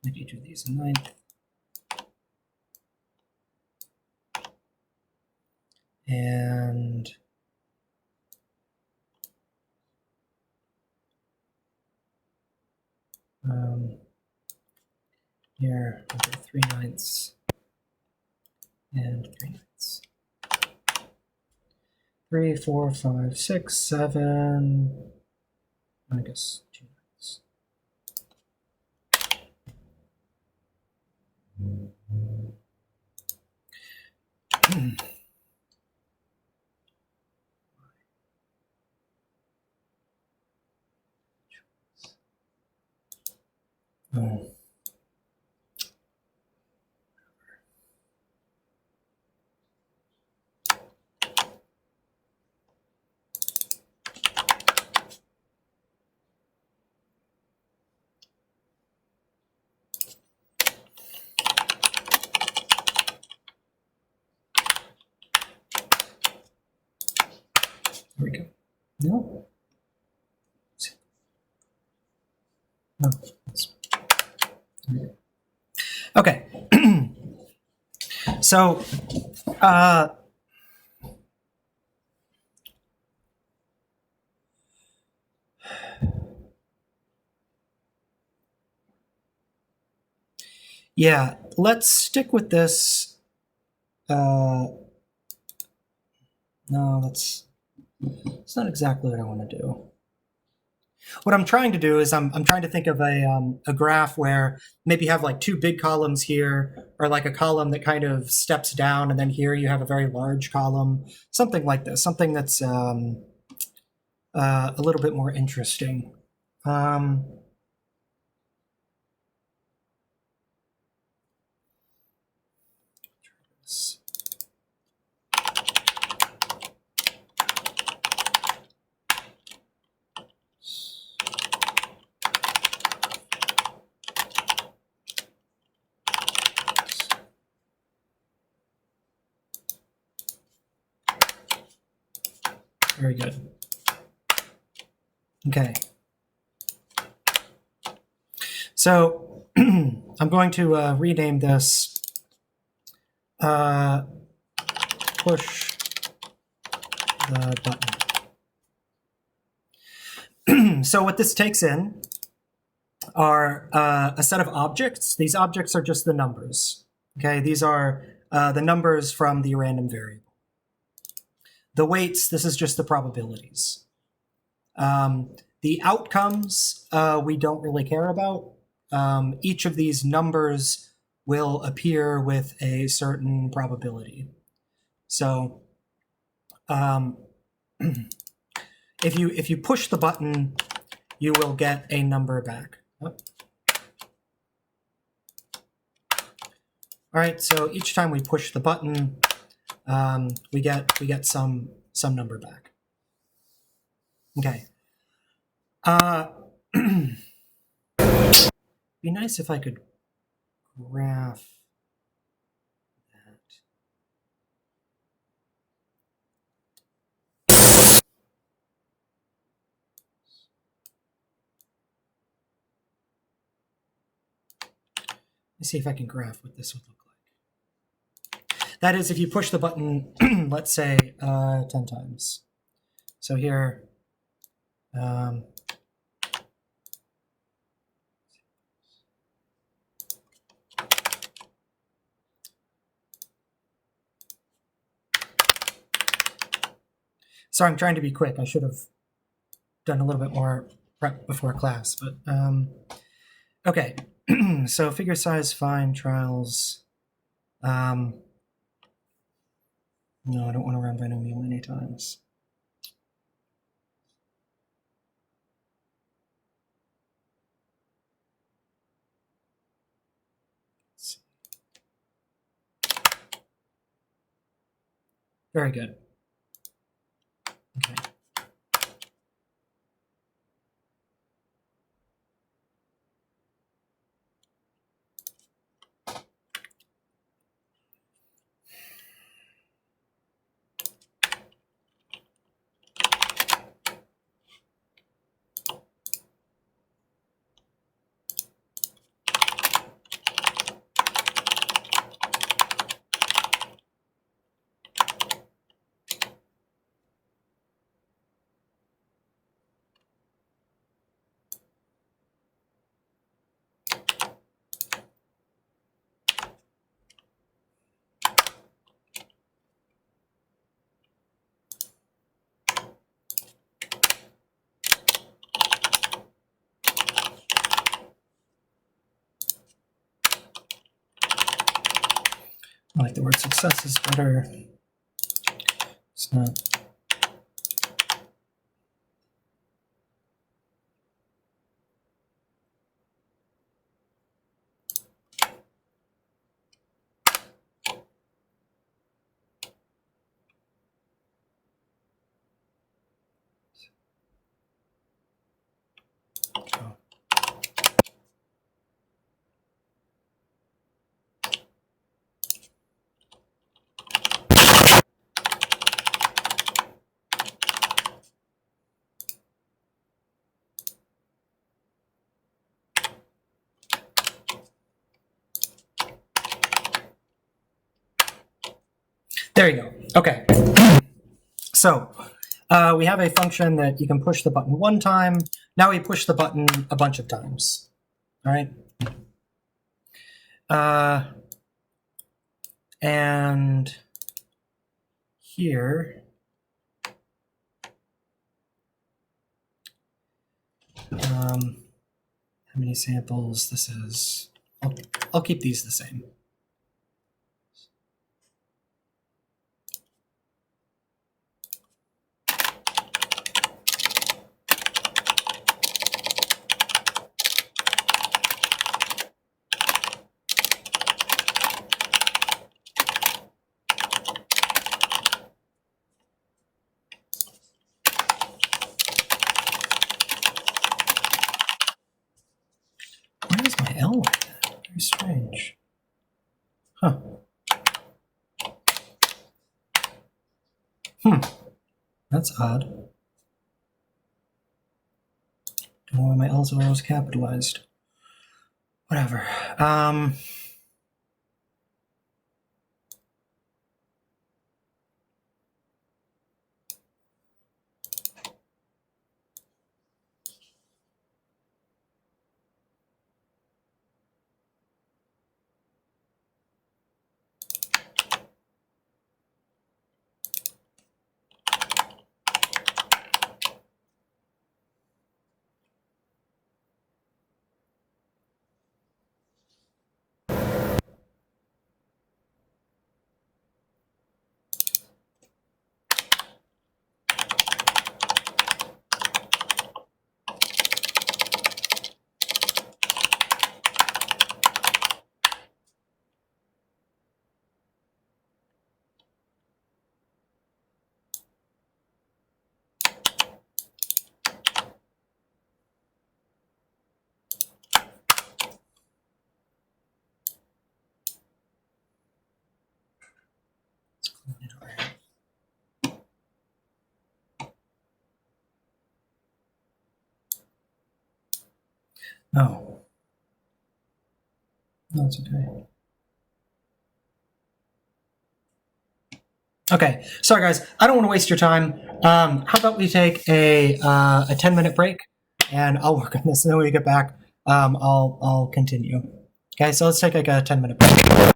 maybe do these a 9th. And here we'll do 3/9 and 3/9. 3, 4, 5, 6, 7. I guess 2/9. Oh. There we go. No. No. Okay. So, yeah, let's stick with this. No, that's not exactly what I want to do. What I'm trying to do is I'm trying to think of a graph where maybe you have like two big columns here, or like a column that kind of steps down, and then here you have a very large column, something like this, something that's a little bit more interesting. Very good. Okay. So I'm going to rename this push the button. So what this takes in are a set of objects. These objects are just the numbers. Okay, these are the numbers from the random variable. The weights, this is just the probabilities. The outcomes, we don't really care about. Each of these numbers will appear with a certain probability. So if you push the button, you will get a number back. Oh. All right, so each time we push the button, we get some number back. Okay. Be nice if I could graph that. Let me see if I can graph what this would look like. That is, if you push the button, let's say 10 times. So here, sorry, I'm trying to be quick. I should have done a little bit more prep before class, but okay. So figure size, fine, trials. No, I don't want to run binomial many times. Very good. Okay. I like the word success is better. It's not. Oh. There you go. Okay. So we have a function that you can push the button one time. Now we push the button a bunch of times. All right. And here, how many samples this is? I'll keep these the same. my L like that? Very strange. Huh. That's odd. Don't know why my L's are always capitalized. Whatever. No. No, it's okay. Okay, sorry guys, I don't want to waste your time. How about we take a 10-minute break, and I'll work on this, and then when we get back, I'll continue. Okay, so let's take like a 10-minute break.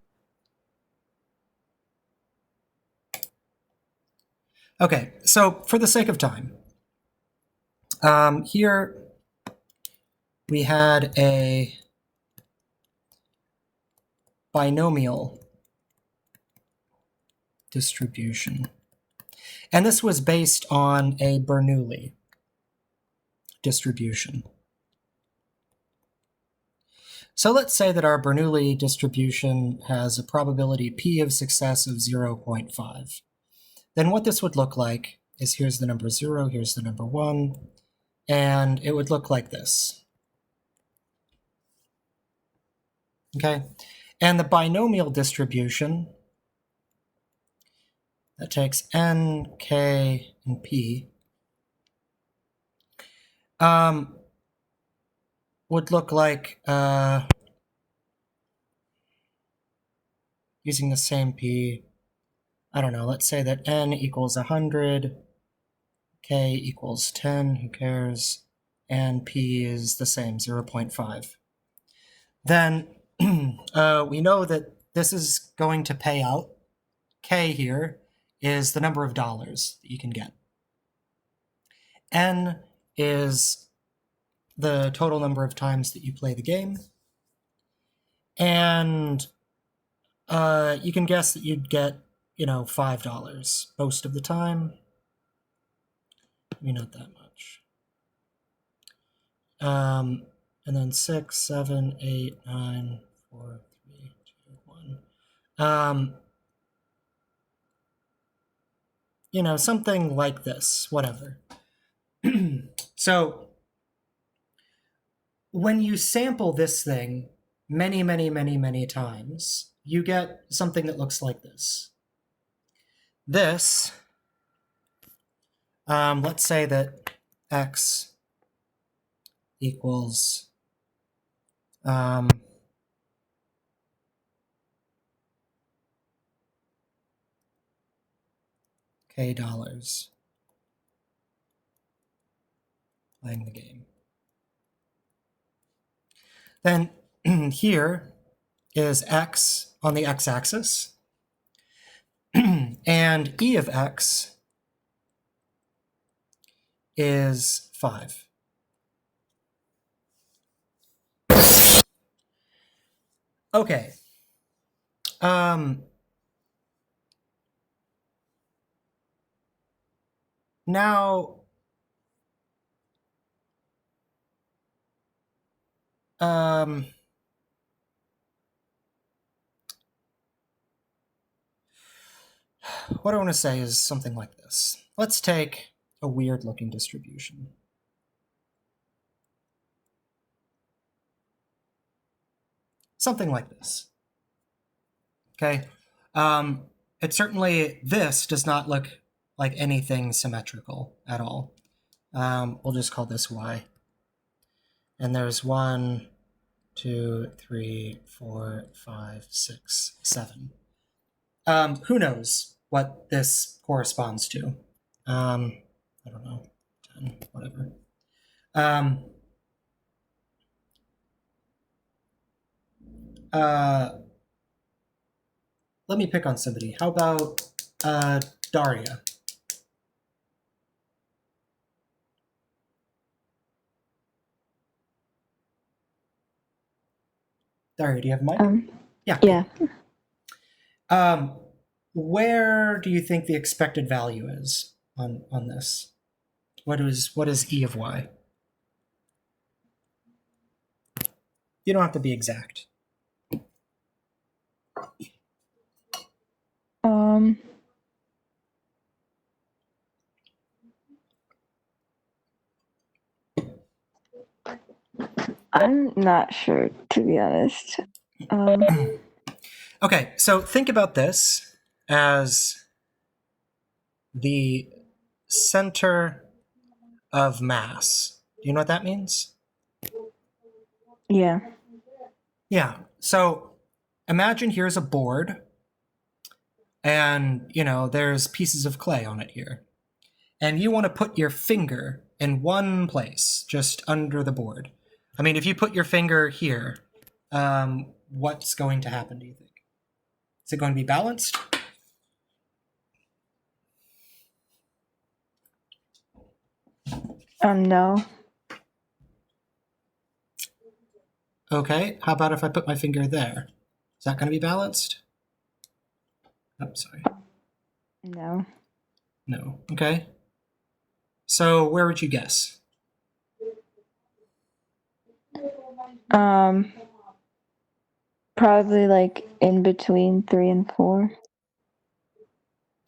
Okay, so for the sake of time, here we had a binomial distribution. And this was based on a Bernoulli distribution. So let's say that our Bernoulli distribution has a probability P of success of 0.5. Then what this would look like is here's the number 0, here's the number 1, and it would look like this. Okay, and the binomial distribution that takes n, k, and p would look like, using the same p, I don't know, let's say that n equals 100, k equals 10, who cares, and p is the same, 0.5. Then we know that this is going to pay out. K here is the number of dollars that you can get. N is the total number of times that you play the game. And you can guess that you'd get, $5 most of the time. Maybe not that much. And then 6, 7, 8, 9, 4, 3, 2, 1. Something like this, whatever. So when you sample this thing many, many, many, many times, you get something that looks like this. This, let's say that x equals k dollars playing the game. Then here is x on the x-axis, and e of x is 5. Okay. Now, what I want to say is something like this. Let's take a weird-looking distribution. something like this. Okay, it certainly, this does not look like anything symmetrical at all. We'll just call this y. And there's 1, 2, 3, 4, 5, 6, 7. Who knows what this corresponds to? I don't know, 10, whatever. Let me pick on somebody. How about Daria? Daria, do you have a mic? Yeah. Where do you think the expected value is on this? What is e of y? You don't have to be exact. I'm not sure, to be honest. Okay, so think about this as the center of mass. Do you know what that means? Yeah. Yeah. So imagine here's a board, and there's pieces of clay on it here, and you want to put your finger in one place, just under the board. I mean, if you put your finger here, what's going to happen, do you think? Is it going to be balanced? No. Okay, how about if I put my finger there? Is that going to be balanced? Oh, sorry. No. No. Okay. So where would you guess? Probably like in between 3 and 4.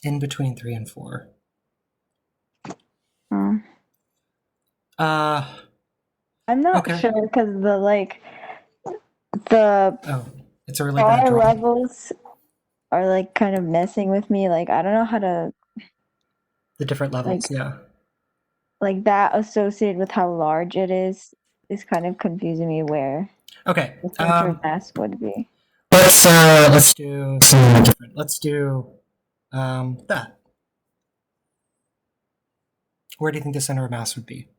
In between 3 and 4. I'm not Okay. sure because It's a really bar bad drawing. levels are like kind of messing with me. Like I don't know how to The different levels, yeah. like that associated with how large it is kind of confusing me where Okay. the center of mass would be. Let's do something different. Let's do that. Where do you think the center of mass would be?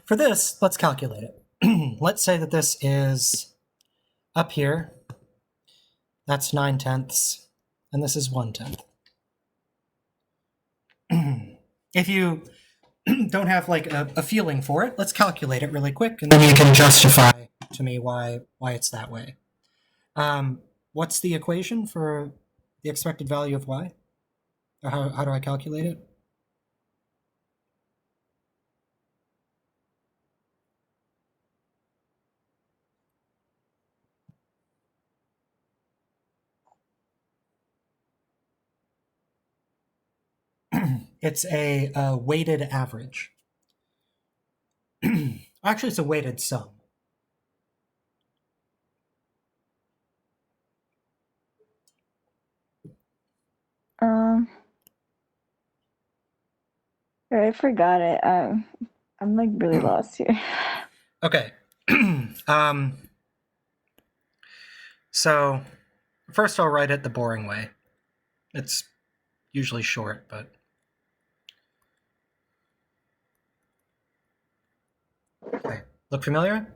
For this, let's calculate it. Let's say that this is up here. That's 9/10, and this is 1/10. If you don't have like a feeling for it, let's calculate it really quick, and then you can justify to me why it's that way. What's the equation for the expected value of y? Or how do I calculate it? It's a weighted average. Actually, it's a weighted sum. I forgot it. I'm like really lost here. Okay. So first I'll write it the boring way. It's usually short, but okay. Look familiar?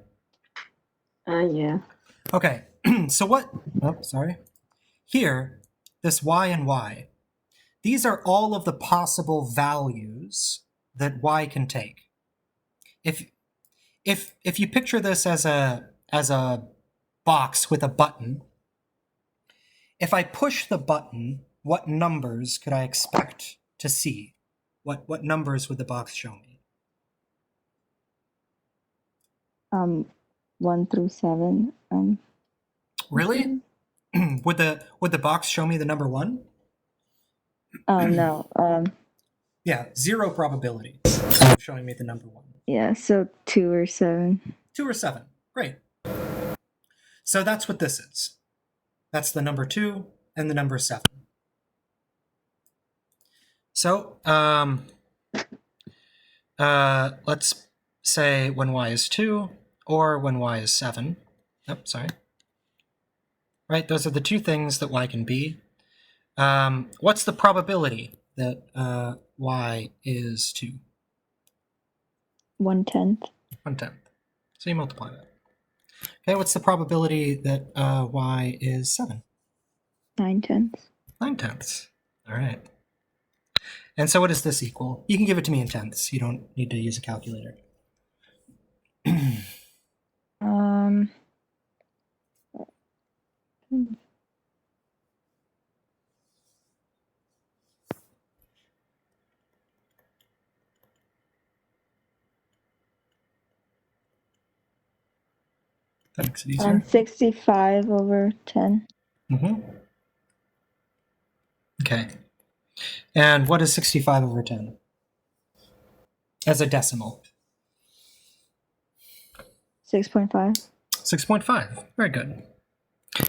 Yeah. Okay. So what? Oh, sorry. Here, this y and y. These are all of the possible values that y can take. If you picture this as a box with a button, if I push the button, what numbers could I expect to see? What numbers would the box show me? 1 through 7. Really? Would the box show me the number 1? Oh no. Yeah, 0 probability of showing me the number 1. Yeah. So 2 or 7. 2 or 7. Great. So that's what this is. That's the number 2 and the number 7. So let's say when y is 2 or when y is 7. Yep, sorry. Right, those are the two things that y can be. What's the probability that y is 2? 1/10. 1/10. So you multiply that. Okay, what's the probability that y is 7? 9/10. 9/10. All right. And so what does this equal? You can give it to me in tenths. You don't need to use a calculator. That makes it easier. 65 over 10. Okay. And what is 65 over 10? As a decimal. 6.5. 6.5. Very good.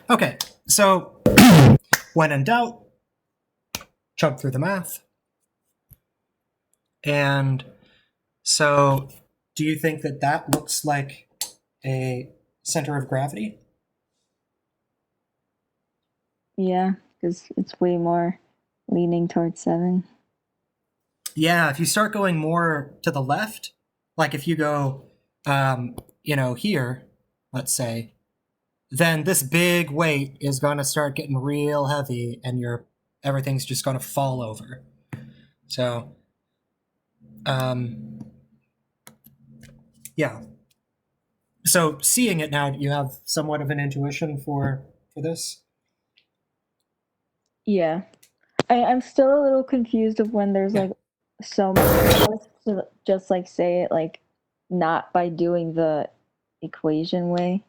Okay, so when in doubt, chug through the math. And so do you think that that looks like a center of gravity? Yeah, because it's way more leaning towards 7. Yeah, if you start going more to the left, like if you go, here, let's say, then this big weight is going to start getting real heavy and everything's just going to fall over. So, yeah. So seeing it now, you have somewhat of an intuition for this? Yeah. I'm still a little confused of when there's like so much to just like say it like not by doing the equation way.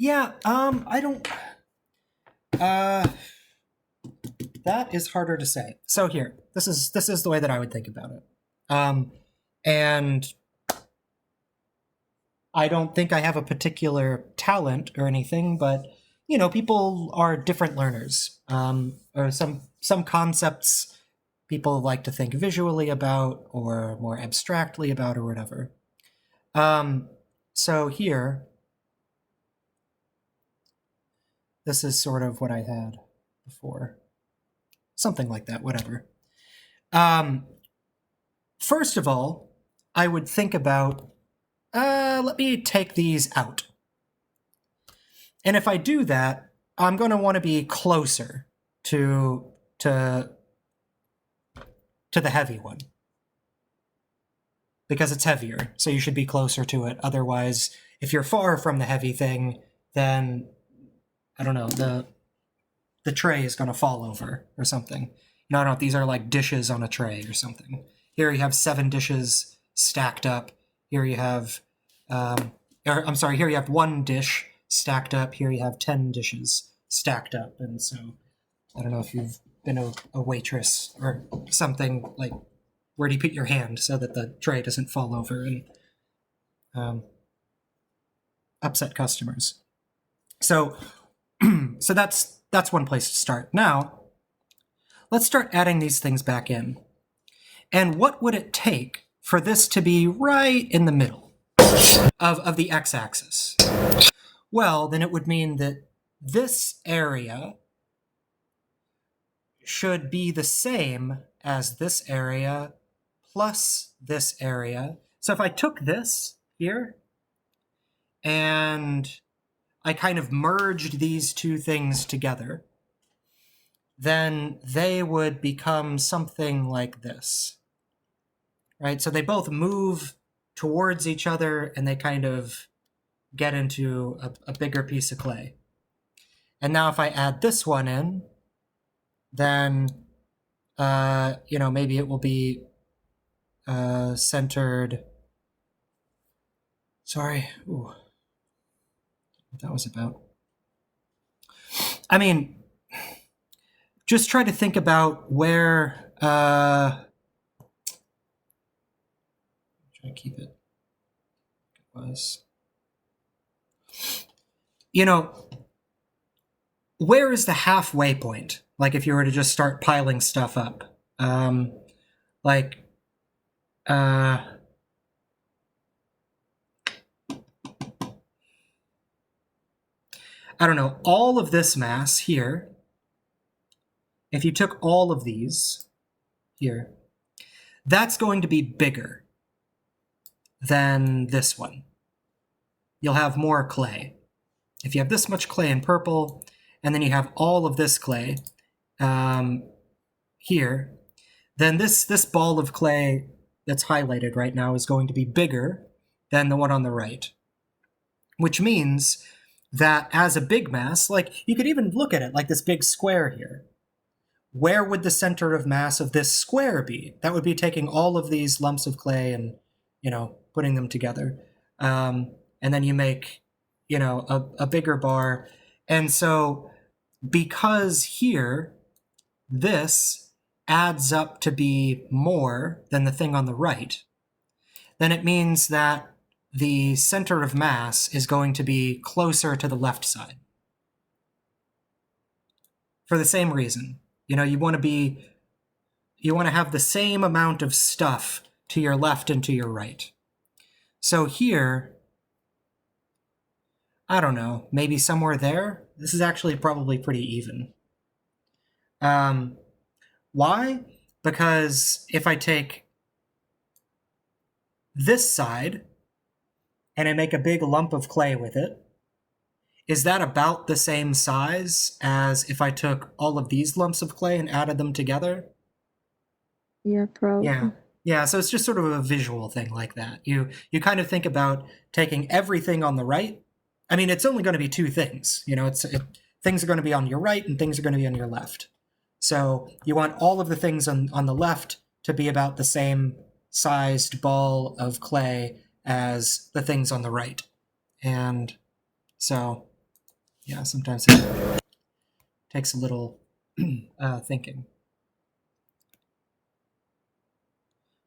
Yeah, I don't that is harder to say. So here, this is the way that I would think about it. And I don't think I have a particular talent or anything, but people are different learners. Or some concepts people like to think visually about or more abstractly about or whatever. So here, this is sort of what I had before. Something like that, whatever. First of all, I would think about, let me take these out. And if I do that, I'm going to want to be closer to the heavy one. Because it's heavier, so you should be closer to it. Otherwise, if you're far from the heavy thing, then, I don't know, the tray is going to fall over or something. I don't know, these are like dishes on a tray or something. Here you have 7 dishes stacked up. Here you have, here you have 1 dish stacked up. Here you have 10 dishes stacked up. And so, I don't know if you've been a waitress or something, like, where do you put your hand so that the tray doesn't fall over and upset customers? So, so that's one place to start. Now, let's start adding these things back in. And what would it take for this to be right in the middle of the x-axis? Well, then it would mean that this area should be the same as this area plus this area. So if I took this here and I kind of merged these two things together, then they would become something like this, right? So they both move towards each other and they kind of get into a bigger piece of clay. And now if I add this one in, then maybe it will be centered. Sorry. Ooh. What that was about. I mean, just try to think about where. Try to keep it. Was. Where is the halfway point? Like if you were to just start piling stuff up, like. I don't know, all of this mass here, if you took all of these here, that's going to be bigger than this one. You'll have more clay. If you have this much clay in purple, and then you have all of this clay here, then this ball of clay that's highlighted right now is going to be bigger than the one on the right, which means that as a big mass, like you could even look at it like this big square here. Where would the center of mass of this square be? That would be taking all of these lumps of clay and, putting them together. And then you make, a bigger bar. And so because here, this adds up to be more than the thing on the right, then it means that the center of mass is going to be closer to the left side. For the same reason. You want to have the same amount of stuff to your left and to your right. So here, I don't know, maybe somewhere there. This is actually probably pretty even. Why? Because if I take this side and I make a big lump of clay with it, is that about the same size as if I took all of these lumps of clay and added them together? Yeah, probably. Yeah, so it's just sort of a visual thing like that. You kind of think about taking everything on the right. I mean, it's only going to be two things. Things are going to be on your right and things are going to be on your left. So you want all of the things on the left to be about the same sized ball of clay as the things on the right. And so, yeah, sometimes it takes a little thinking.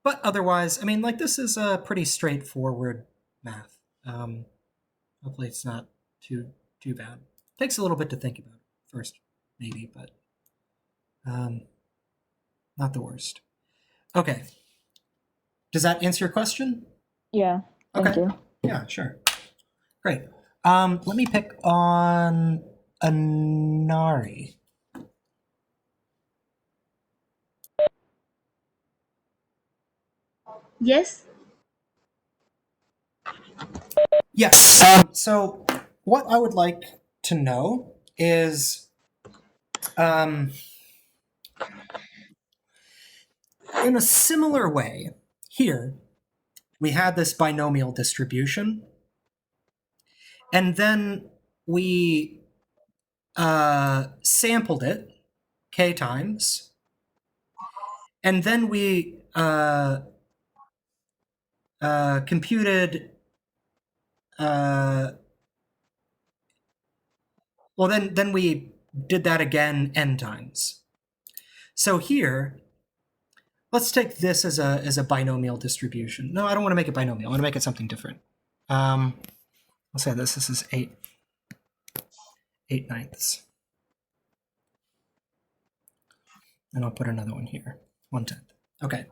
But otherwise, I mean, like, this is a pretty straightforward math. Hopefully it's not too bad. Takes a little bit to think about first, maybe, but not the worst. Okay. Does that answer your question? Yeah. Thank you. Yeah, sure. Great. Let me pick on Anari. Yes. Yes. So what I would like to know is, in a similar way, here we had this binomial distribution, and then we sampled it k times, and then we computed. Well, then we did that again n times. So here, let's take this as a binomial distribution. No, I don't want to make it binomial. I want to make it something different. I'll say this. This is 8/9. And I'll put another one here, 1/10. Okay.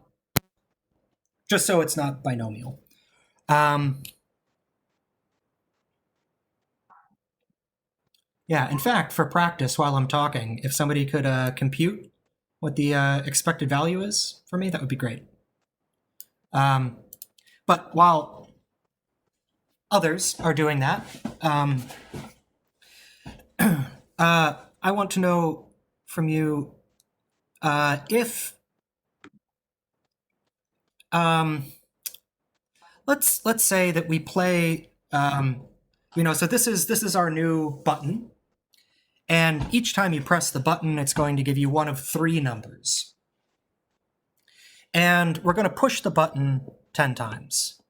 Just so it's not binomial. Yeah, in fact, for practice, while I'm talking, if somebody could compute what the expected value is for me, that would be great. But while others are doing that, I want to know from you if let's say that we play, so this is our new button. And each time you press the button, it's going to give you one of three numbers. And we're going to push the button 10 times.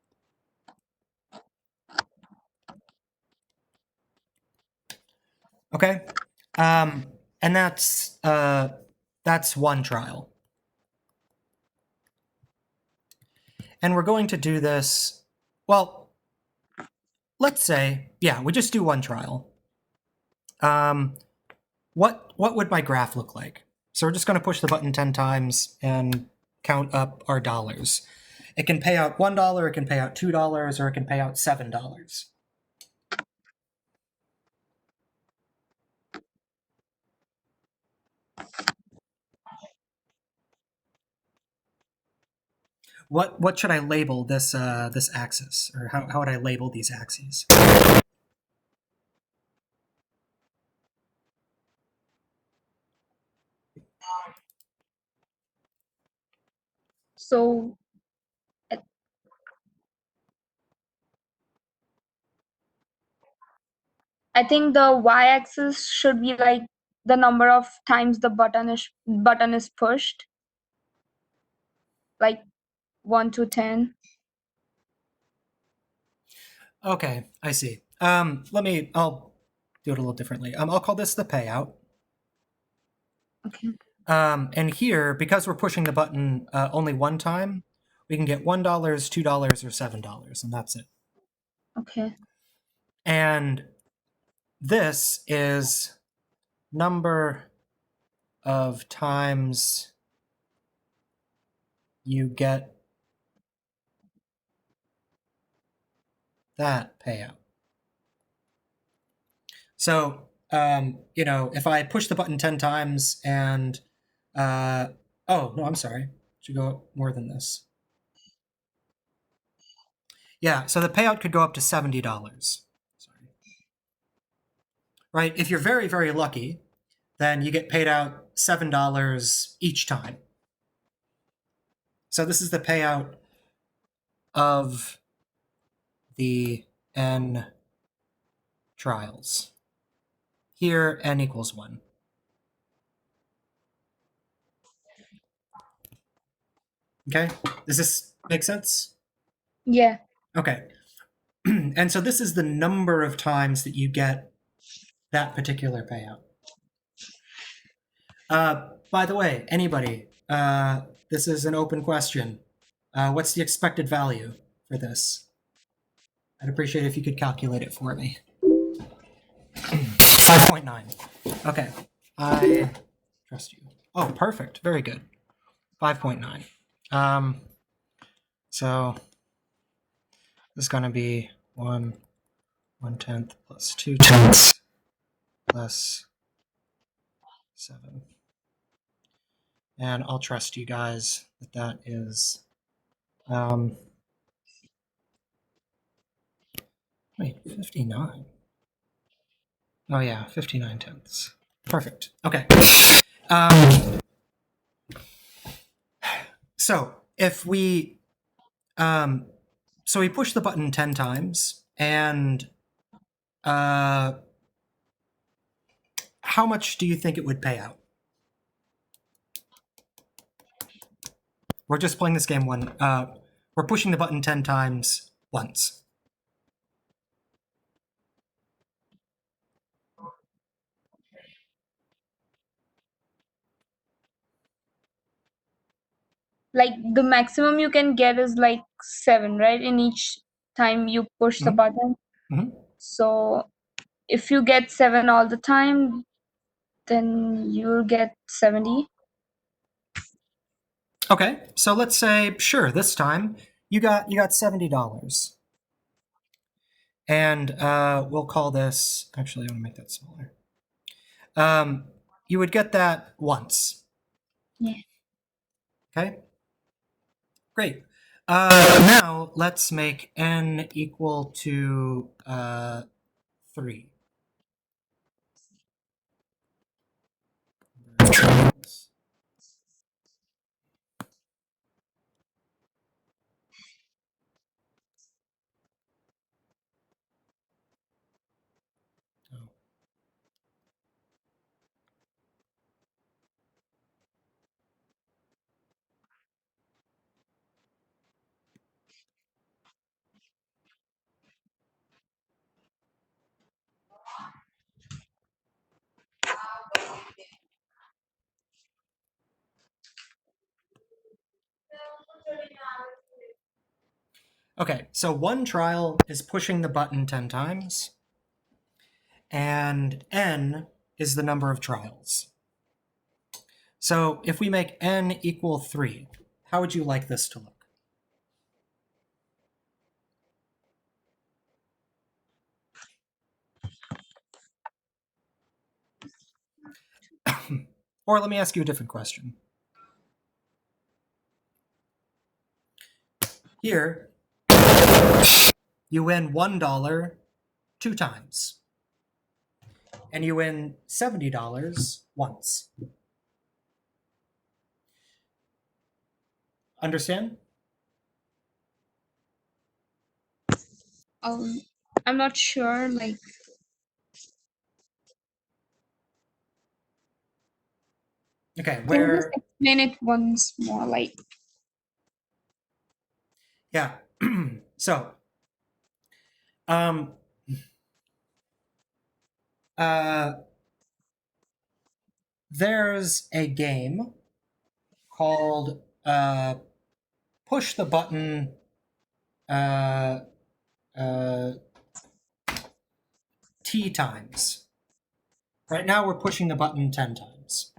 Okay? And that's one trial. And we're going to do this, well, let's say, yeah, we just do one trial. What would my graph look like? So we're just going to push the button 10 times and count up our dollars. It can pay out $1, it can pay out $2, or it can pay out $7. What should I label this this axis, or how would I label these axes? So I think the y-axis should be like the number of times the button is pushed, like 1 to 10. Okay, I see. I'll do it a little differently. I'll call this the payout. Okay. And here, because we're pushing the button only one time, we can get $1, $2, or $7, and that's it. Okay. And this is number of times you get that payout. So, if I push the button 10 times and, oh, no, I'm sorry. It should go more than this. Yeah, so the payout could go up to $70. Sorry. Right? If you're very, very lucky, then you get paid out $7 each time. So this is the payout of the N trials. Here, N equals 1. Okay? Does this make sense? Yeah. Okay. And so this is the number of times that you get that particular payout. By the way, anybody, this is an open question. What's the expected value for this? I'd appreciate it if you could calculate it for me. 5.9. Okay. I trust you. Oh, perfect. Very good. 5.9. So this is going to be 1/10 plus 2/10 plus 7. And I'll trust you guys that that is, wait, 59. Oh yeah, 59 tenths. Perfect. Okay. So if we, so we push the button 10 times, and how much do you think it would pay out? We're just playing this game we're pushing the button 10 times once. Like the maximum you can get is like 7, right? In each time you push the Mhm. button. Mhm. So if you get 7 all the time, then you'll get 70. Okay, so let's say, sure, this time you got $70. And we'll call this, actually, I want to make that smaller. You would get that once. Yeah. Okay, great. Now let's make n equal to 3. Oh. Okay, so one trial is pushing the button 10 times, and n is the number of trials. So if we make n equal 3, how would you like this to look? Or let me ask you a different question. Here, you win $1 2 times, and you win $70 once. Understand? I'm not sure. Like, Okay, can you just where, explain it once more? Like, yeah. So, um, there's a game called Push the Button uh, uh, T times. Right now we're pushing the button 10 times.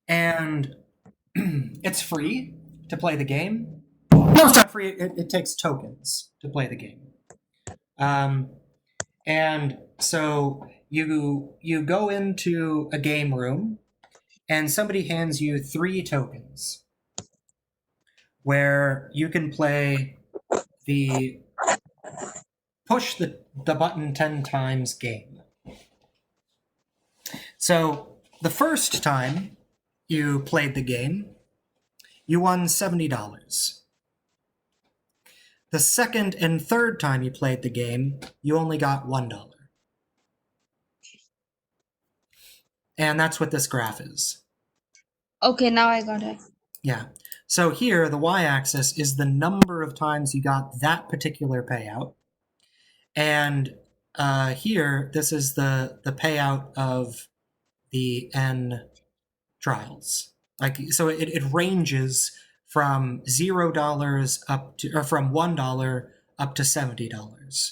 And it's free to play the game. No, it's not free. It takes tokens to play the game. And so you go into a game room, and somebody hands you 3 tokens, where you can play the push the button 10 times game. So the first time you played the game, you won $70. The second and third time you played the game, you only got $1. And that's what this graph is. okay, now I got it. Yeah. So here, the y-axis is the number of times you got that particular payout. And here, this is the payout of the n trials. Like, so it ranges from $0 up to, or from $1 up to $70.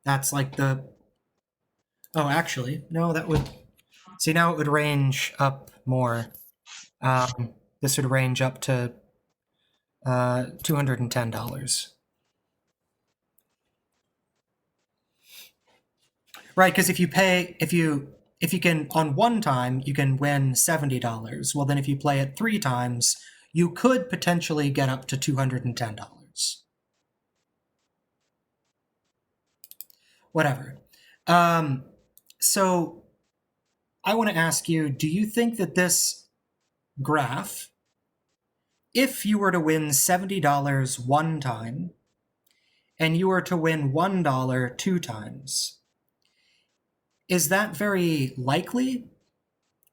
That's like the, oh, actually, no, that would, see, now it would range up more. This would range up to $210. Right, because if you can, on one time, you can win $70. Well, then if you play it 3 times, you could potentially get up to $210. Whatever. So I want to ask you, do you think that this graph, if you were to win $70 one time, and you were to win $1 2 times, is that very likely,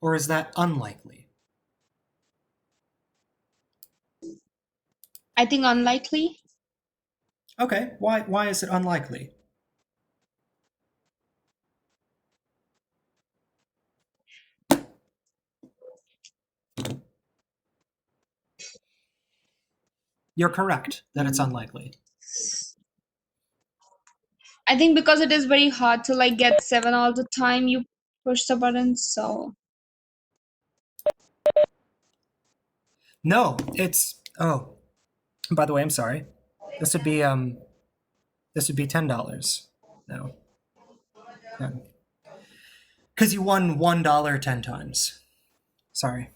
or is that unlikely? I think unlikely. Okay, why is it unlikely? You're correct that it's unlikely. I think because it is very hard to like get 7 all the time you push the button. So No, it's, oh, by the way, I'm sorry. This would be $10 now. Because you won $1 10 times. Sorry.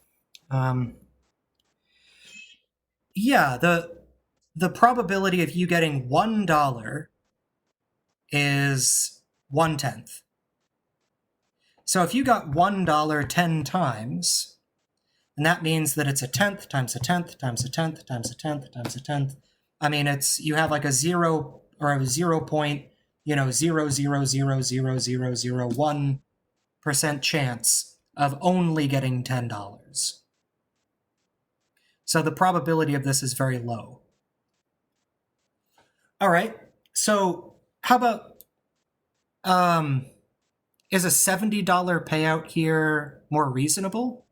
Yeah, the probability of you getting $1 is 1/10. So if you got $1 10 times, and that means that it's a tenth times a tenth times a tenth times a tenth times a tenth. I mean, it's, you have like a 0 or a 0.0000001% chance of only getting $10. So the probability of this is very low. All right. So how about Is a $70 payout here more reasonable?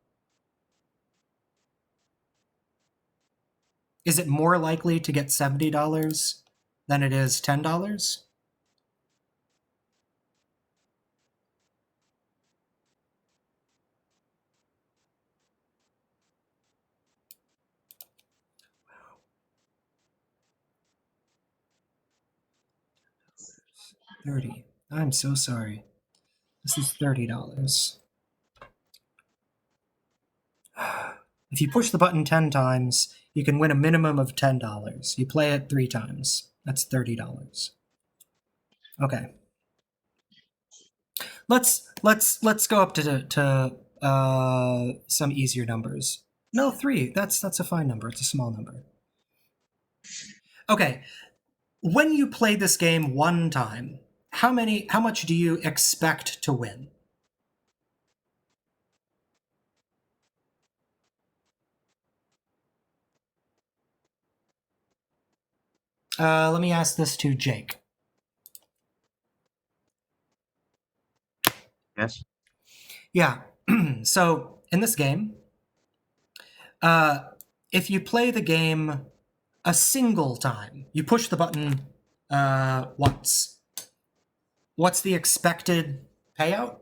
Is it more likely to get $70 than it is $10? $30. I'm so sorry. This is $30. If you push the button 10 times, you can win a minimum of $10. You play it 3 times. That's $30. Okay. Let's go up to some easier numbers. No, 3. That's a fine number. It's a small number. Okay. When you play this game one time, how much do you expect to win? Let me ask this to Jake. Yes. Yeah. So in this game, if you play the game a single time, you push the button once. What's the expected payout?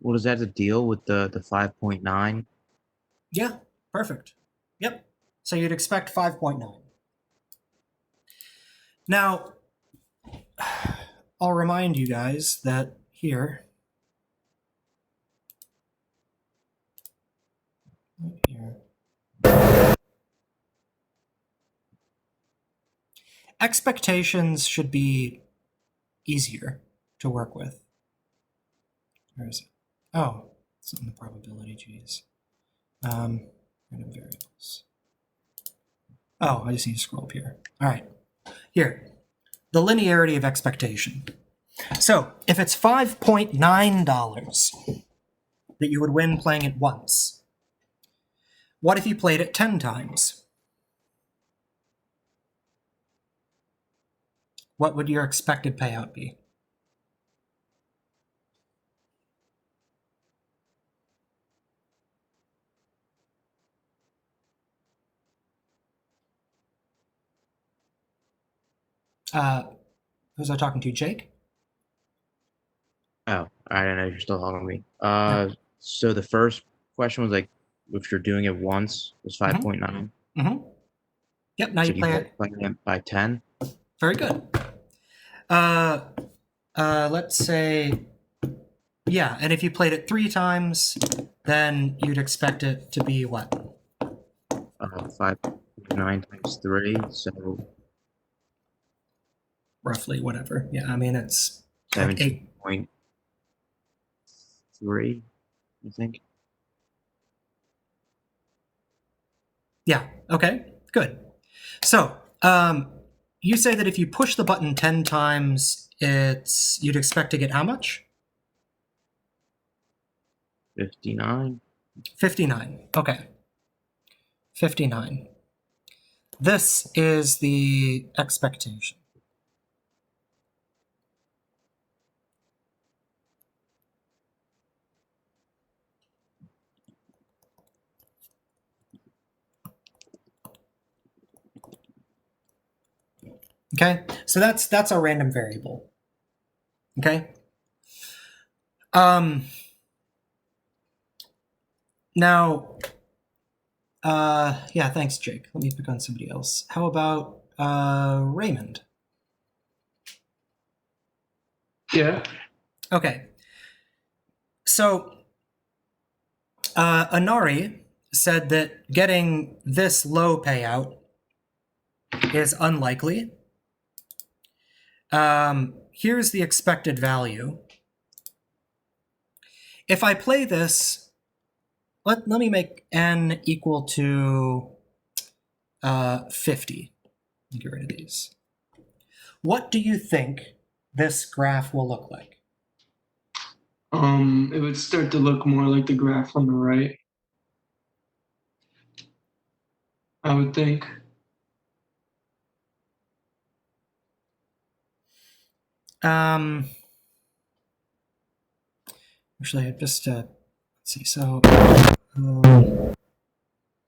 Well, does that have to deal with the 5.9? Yeah, perfect. Yep. So you'd expect 5.9. Now, I'll remind you guys that here, expectations should be easier to work with. Where is it? Oh, it's in the probability, geez. Random variables. Oh, I just need to scroll up here. All right. Here, the linearity of expectation. So if it's $5.9 that you would win playing it once, what if you played it 10 times? What would your expected payout be? Who's I talking to, Jake? Oh, I don't know. You're still talking to me. So the first question was like, if you're doing it once, was 5.9. Mm-hmm. Yep, now So you play you it. playing it by 10. Very good. Let's say, yeah, and if you played it 3 times, then you'd expect it to be what? 5.9 times 3, so Roughly, whatever. Yeah, I mean, it's like 8. 17.3, I think. Yeah, okay, good. So, you say that if you push the button 10 times, you'd expect to get how much? 59. 59. Okay. 59. This is the expectation. Okay, so that's our random variable. Okay. Now, yeah, thanks, Jake. Let me pick on somebody else. How about Raymond? Yeah. Okay. So, Anari said that getting this low payout is unlikely. Here's the expected value. If I play this, let me make n equal to 50. Get rid of these. What do you think this graph will look like? It would start to look more like the graph on the right, I would think. Actually, I just let's see. So,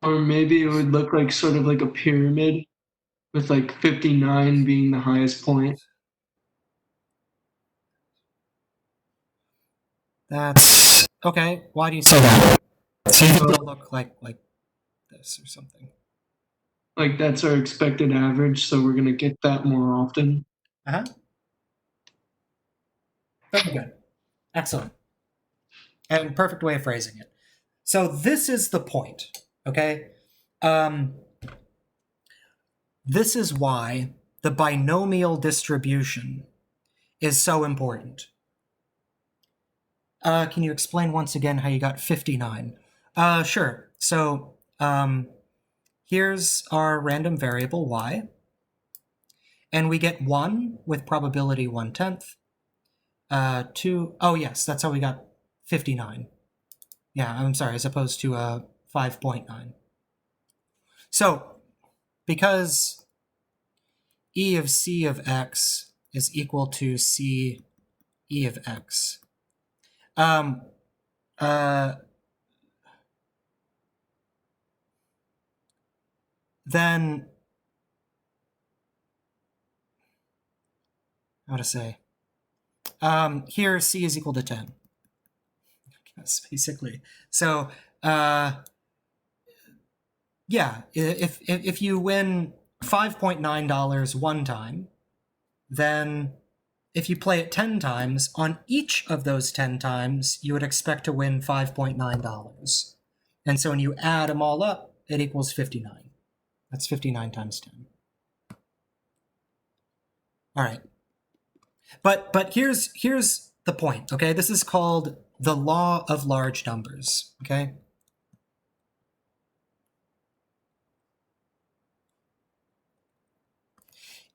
Or maybe it would look like sort of like a pyramid with like 59 being the highest point. that's okay. Why do you say that? So you think it'll look like this or something? Like that's our expected average, so we're gonna get that more often. Uh-huh. Very good. Excellent. And perfect way of phrasing it. So this is the point, okay? This is why the binomial distribution is so important. Can you explain once again how you got 59? Sure. So here's our random variable y, and we get 1 with probability 1/10. 2, oh yes, that's how we got 59. Yeah, I'm sorry, as opposed to 5.9. So, because e of c of x is equal to c e of x, then, how to say, here c is equal to 10. I guess, basically. So, yeah, if you win $5.9 one time, then if you play it 10 times, on each of those 10 times, you would expect to win $5.9. And so when you add them all up, it equals 59. That's 59 times 10. All right. But here's the point, okay? This is called the law of large numbers, okay?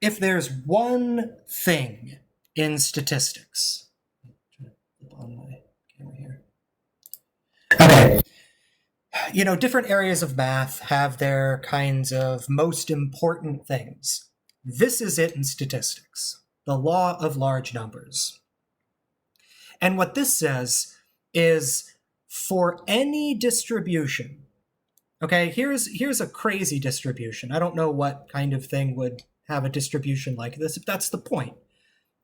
If there's one thing in statistics, flip on my camera here. Okay. You know, different areas of math have their kinds of most important things. This is it in statistics, the law of large numbers. And what this says is for any distribution, okay, here's a crazy distribution. I don't know what kind of thing would have a distribution like this, if that's the point.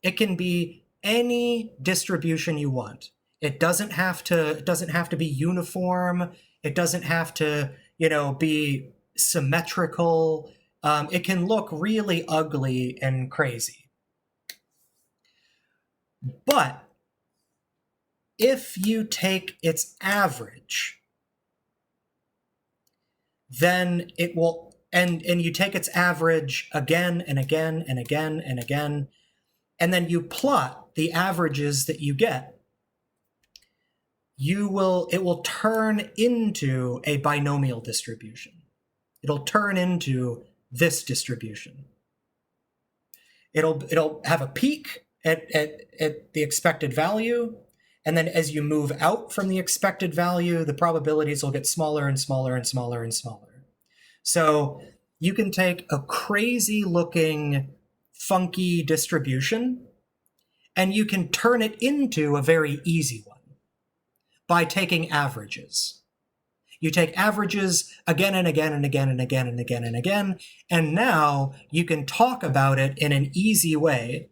It can be any distribution you want. It doesn't have to be uniform. It doesn't have to, be symmetrical. It can look really ugly and crazy. But if you take its average, then it will, and you take its average again and again and again and again, and then you plot the averages that you get, it will turn into a binomial distribution. It'll turn into this distribution. It'll have a peak at the expected value, and then as you move out from the expected value, the probabilities will get smaller and smaller and smaller and smaller. So you can take a crazy looking, funky distribution, and you can turn it into a very easy one by taking averages. You take averages again and again and again and again and again and again, and now you can talk about it in an easy way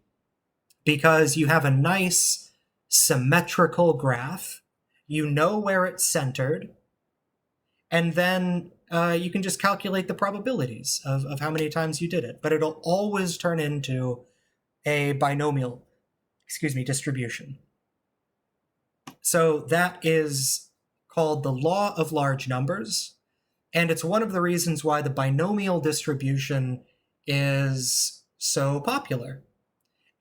because you have a nice symmetrical graph. You know where it's centered, and then you can just calculate the probabilities of how many times you did it. But it'll always turn into a binomial, distribution. So that is called the law of large numbers, and it's one of the reasons why the binomial distribution is so popular.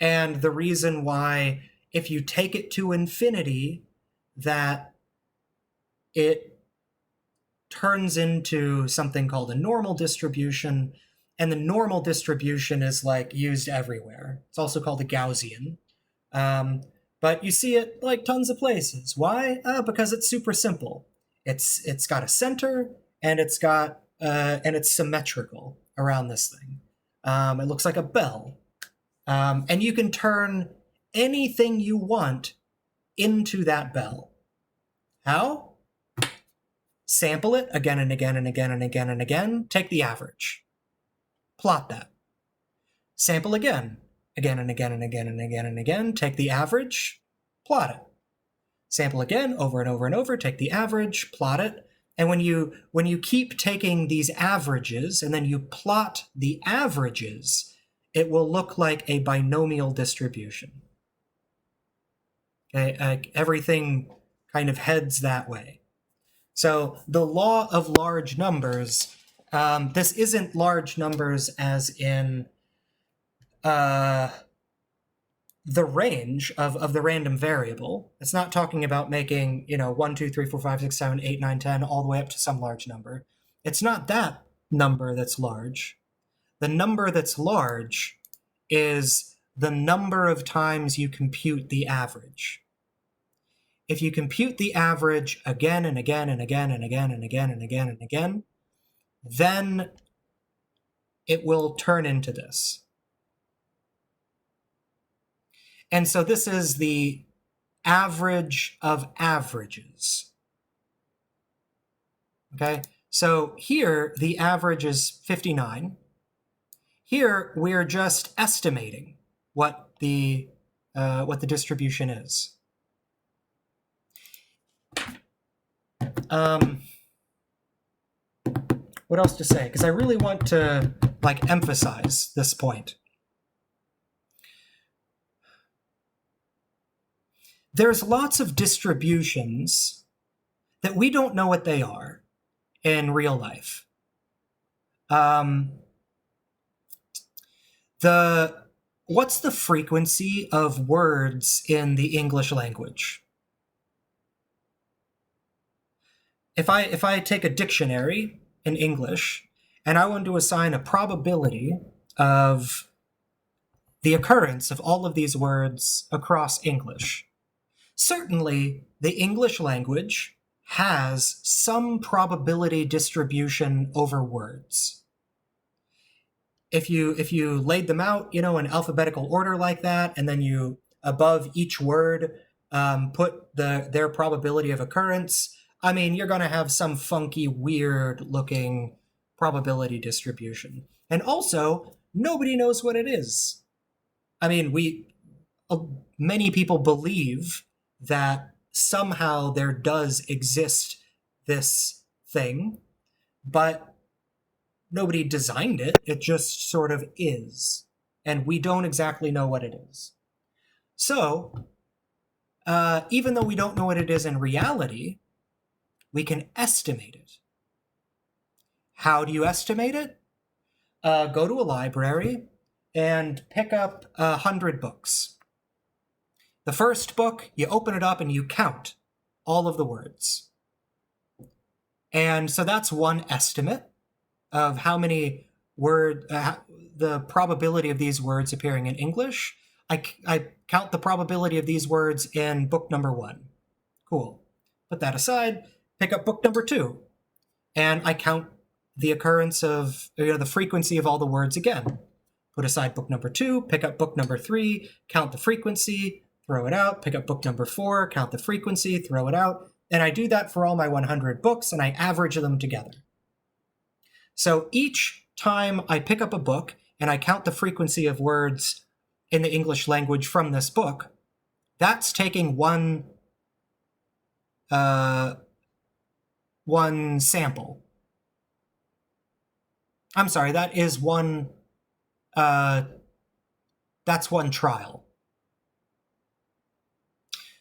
And the reason why, if you take it to infinity, that it turns into something called a normal distribution, and the normal distribution is like used everywhere. It's also called a Gaussian. But you see it like tons of places. Why? Because it's super simple. It's got a center, and it's symmetrical around this thing. It looks like a bell. And you can turn anything you want into that bell. How? Sample it again and again and again and again and again. Take the average. Plot that. Sample again and again and again and again and again. Take the average. Plot it. Sample again, over and over and over. Take the average. Plot it. And when you keep taking these averages and then you plot the averages, it will look like a binomial distribution. Okay, everything kind of heads that way. So the law of large numbers, this isn't large numbers as in the range of the random variable. It's not talking about making, 1, 2, 3, 4, 5, 6, 7, 8, 9, 10, all the way up to some large number. It's not that number that's large. The number that's large is the number of times you compute the average. If you compute the average again and again and again and again and again and again and again, then it will turn into this. And so this is the average of averages. Okay, so here the average is 59. Here we're just estimating what the distribution is. What else to say? Because I really want to emphasize this point. There's lots of distributions that we don't know what they are in real life. What's the frequency of words in the English language? If I take a dictionary in English and I want to assign a probability of the occurrence of all of these words across English, certainly the English language has some probability distribution over words. If you laid them out, in alphabetical order like that, and then you above each word put their probability of occurrence, you're going to have some funky, weird-looking probability distribution. And also, nobody knows what it is. Many people believe that somehow there does exist this thing, but nobody designed it. It just sort of is. And we don't exactly know what it is. So, even though we don't know what it is in reality, we can estimate it. How do you estimate it? Go to a library and pick up 100 books. The first book, you open it up and you count all of the words. And so that's one estimate of how many the probability of these words appearing in English. I count the probability of these words in book number 1. Cool. Put that aside, pick up book number 2. And I count the occurrence of, the frequency of all the words again. Put aside book number 2, pick up book number 3, count the frequency, throw it out, pick up book number 4, count the frequency, throw it out. And I do that for all my 100 books, and I average them together. So each time I pick up a book and I count the frequency of words in the English language from this book, that's taking one sample. I'm sorry, that is that's one trial.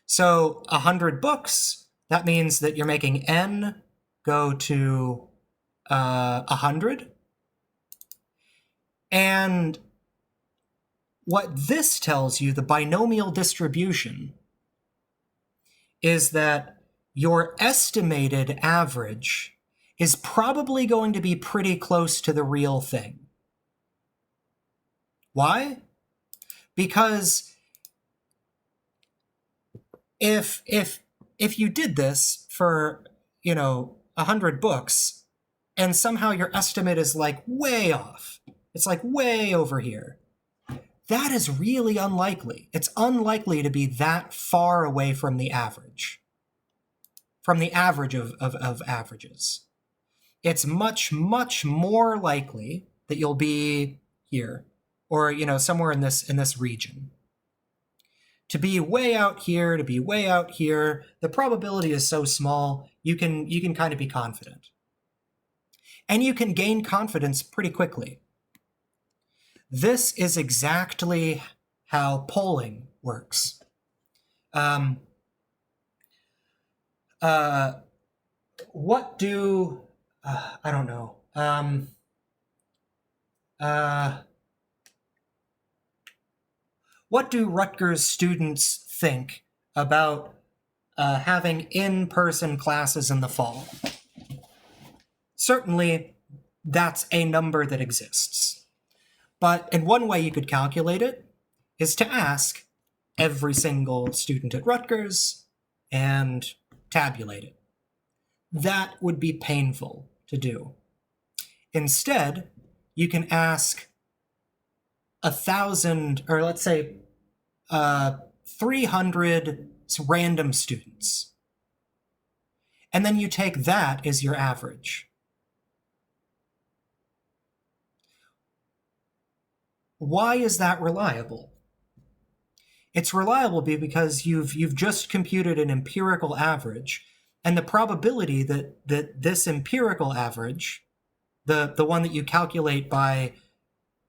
So 100 books, that means that you're making n go to 100. And what this tells you, the binomial distribution, is that your estimated average is probably going to be pretty close to the real thing. Why? Because if you did this for 100 books and somehow your estimate is way off, it's way over here, that is really unlikely. It's unlikely to be that far away from the average of averages. It's much, much more likely that you'll be here, or, you know, somewhere in this region. To be way out here, to be way out here, the probability is so small, you can kind of be confident. And you can gain confidence pretty quickly. This is exactly how polling works. What do I don't know. What do Rutgers students think about having in-person classes in the fall? Certainly, that's a number that exists. But in one way you could calculate it is to ask every single student at Rutgers and tabulate it. That would be painful to do. Instead, you can ask 1,000, or let's say 300 random students. And then you take that as your average. Why is that reliable? It's reliable because you've just computed an empirical average, and the probability that this empirical average, the one that you calculate by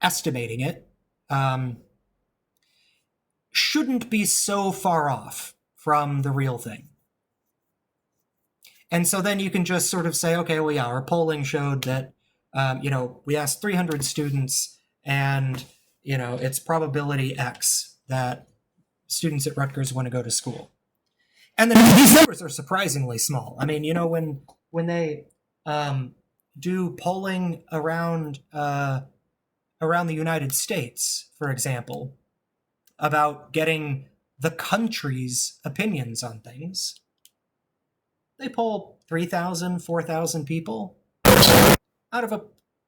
estimating it, shouldn't be so far off from the real thing. And so then you can just sort of say, okay, well, yeah, our polling showed that, we asked 300 students, and, it's probability X that students at Rutgers want to go to school. And these numbers are surprisingly small. I mean, when they do polling around the United States, for example, about getting the country's opinions on things, they poll 3,000, 4,000 people out of a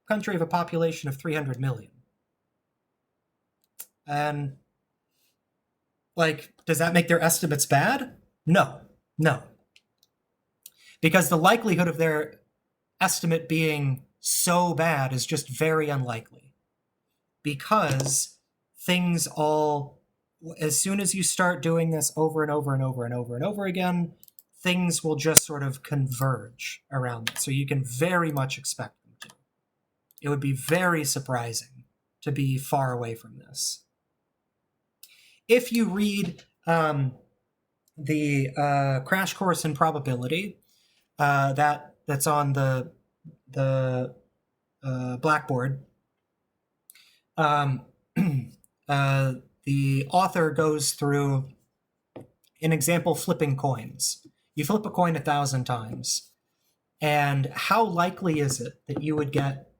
country of a population of 300 million. And, does that make their estimates bad? No. Because the likelihood of their estimate being so bad is just very unlikely. Because things as soon as you start doing this over and over and over and over and over again, things will just sort of converge around it. So you can very much expect them to. It would be very surprising to be far away from this. If you read the crash course in probability that's on the Blackboard, the author goes through an example flipping coins. You flip a coin 1,000 times, and how likely is it that you would get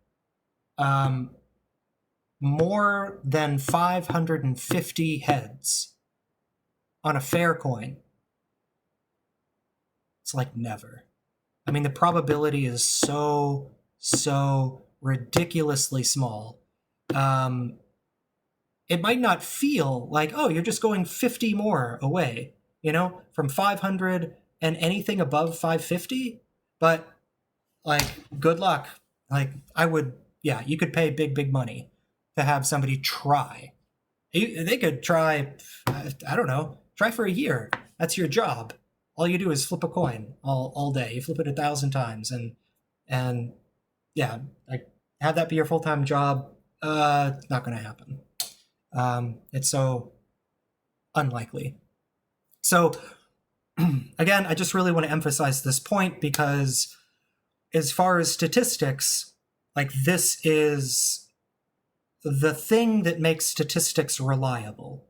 more than 550 heads on a fair coin? It's like never. I mean, the probability is so ridiculously small. It might not feel like, oh, you're just going 50 more away, from 500 and anything above 550. But, good luck. You could pay big money to have somebody try. They could try, I don't know, try for a year. That's your job. All you do is flip a coin all day. You flip it 1,000 times, and have that be your full-time job. It's not going to happen. It's so unlikely. So again, I just really want to emphasize this point, because as far as statistics, this is the thing that makes statistics reliable.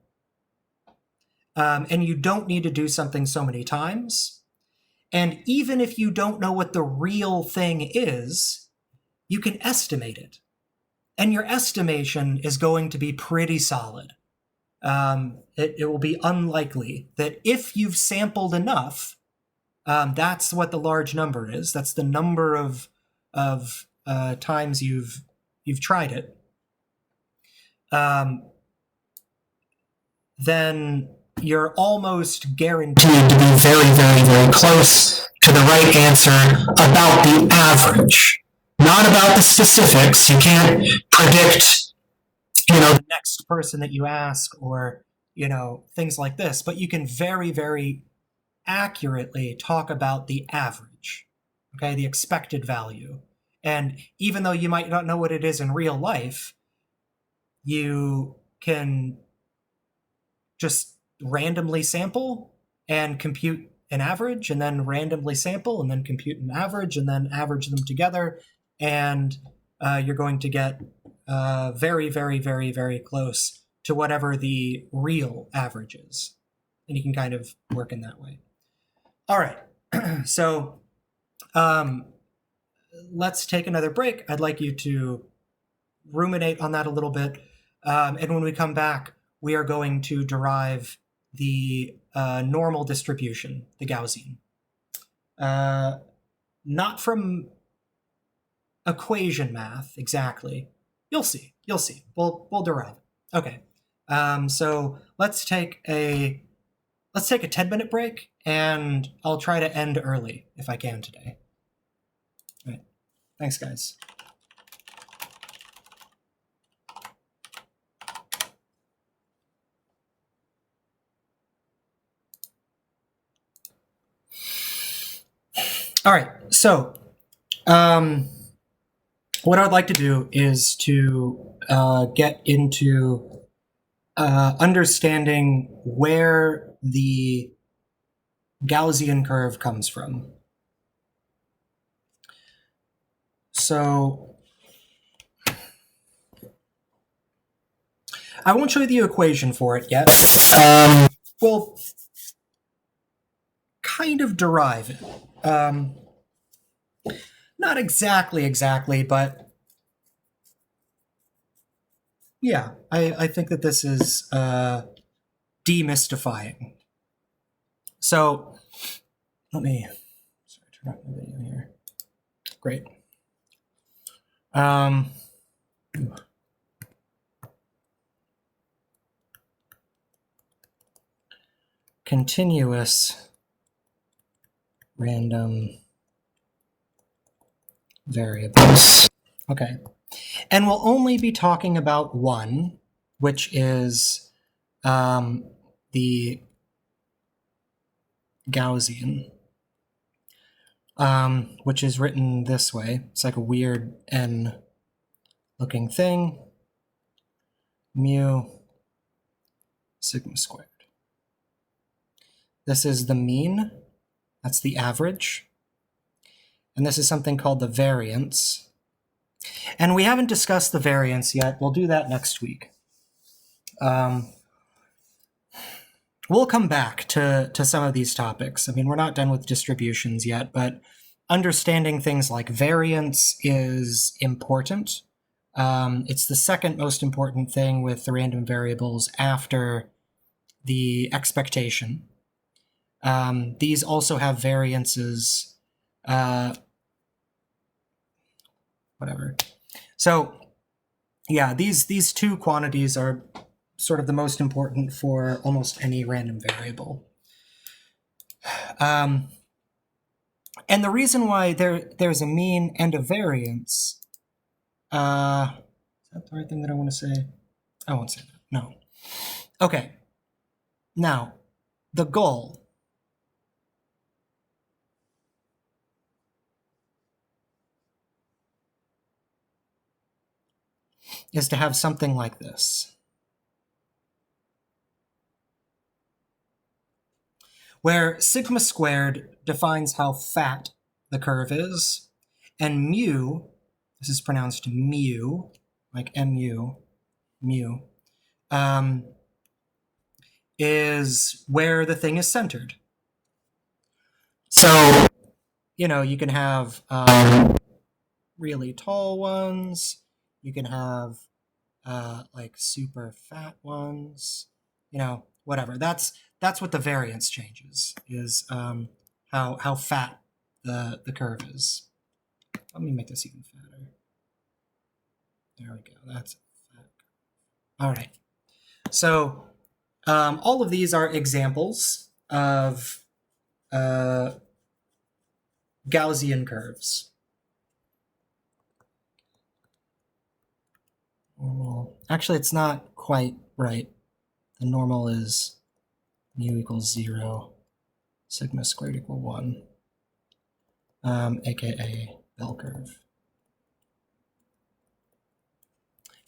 And you don't need to do something so many times. And even if you don't know what the real thing is, you can estimate it. And your estimation is going to be pretty solid. It will be unlikely that if you've sampled enough, that's what the large number is. That's the number of times you've tried it. then you're almost guaranteed to be very, very, very close to the right answer about the average, not about the specifics. You can't predict, the next person that you ask or, things like this, but you can very, very accurately talk about the average, okay, the expected value. And even though you might not know what it is in real life, you can just randomly sample and compute an average, and then randomly sample and then compute an average, and then average them together, and you're going to get very, very, very, very close to whatever the real average is. And you can kind of work in that way. All right, so let's take another break. I'd like you to ruminate on that a little bit. And when we come back, we are going to derive the normal distribution, the Gaussian. Not from equation math exactly. You'll see. We'll derive it. Okay. So let's take a 10-minute break, and I'll try to end early if I can today. All right. Thanks, guys. All right, so what I'd like to do is to get into understanding where the Gaussian curve comes from. So I won't show you the equation for it yet. We'll kind of derive it. Not exactly, but yeah, I think that this is demystifying. So let me turn off my video here. Great. Continuous random variables. Okay. And we'll only be talking about one, which is the Gaussian, which is written this way. It's like a weird N looking thing. Mu sigma squared. This is the mean. That's the average. And this is something called the variance. And we haven't discussed the variance yet. We'll do that next week. We'll come back to some of these topics. I mean, we're not done with distributions yet, but understanding things like variance is important. It's the second most important thing with the random variables after the expectation. These also have variances, whatever. So yeah, these two quantities are sort of the most important for almost any random variable. And the reason why there's a mean and a variance, is that the right thing that I want to say? I won't say that, no. Okay, now, the goal is to have something like this, where sigma squared defines how fat the curve is, and mu, this is pronounced mu, like mu, is where the thing is centered. So, you can have really tall ones, you can have like super fat ones, whatever. That's what the variance changes, is how fat the curve is. Let me make this even fatter. There we go. That's fat. All right. So All of these are examples of Gaussian curves. Normal. Actually, it's not quite right. The normal is mu equals 0, sigma squared equal 1, aka bell curve.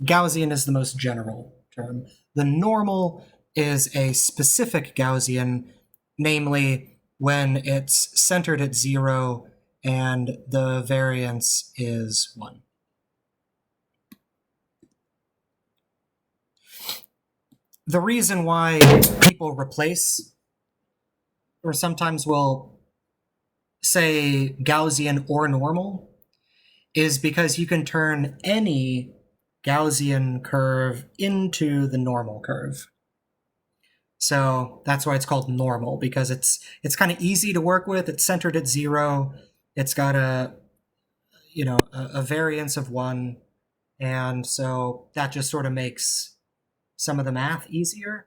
Gaussian is the most general term. The normal is a specific Gaussian, namely when it's centered at 0 and the variance is 1. The reason why people replace, or sometimes will say Gaussian or normal, is because you can turn any Gaussian curve into the normal curve. So that's why it's called normal, because it's kind of easy to work with. It's centered at 0. It's got a variance of 1, and so that just sort of makes some of the math easier.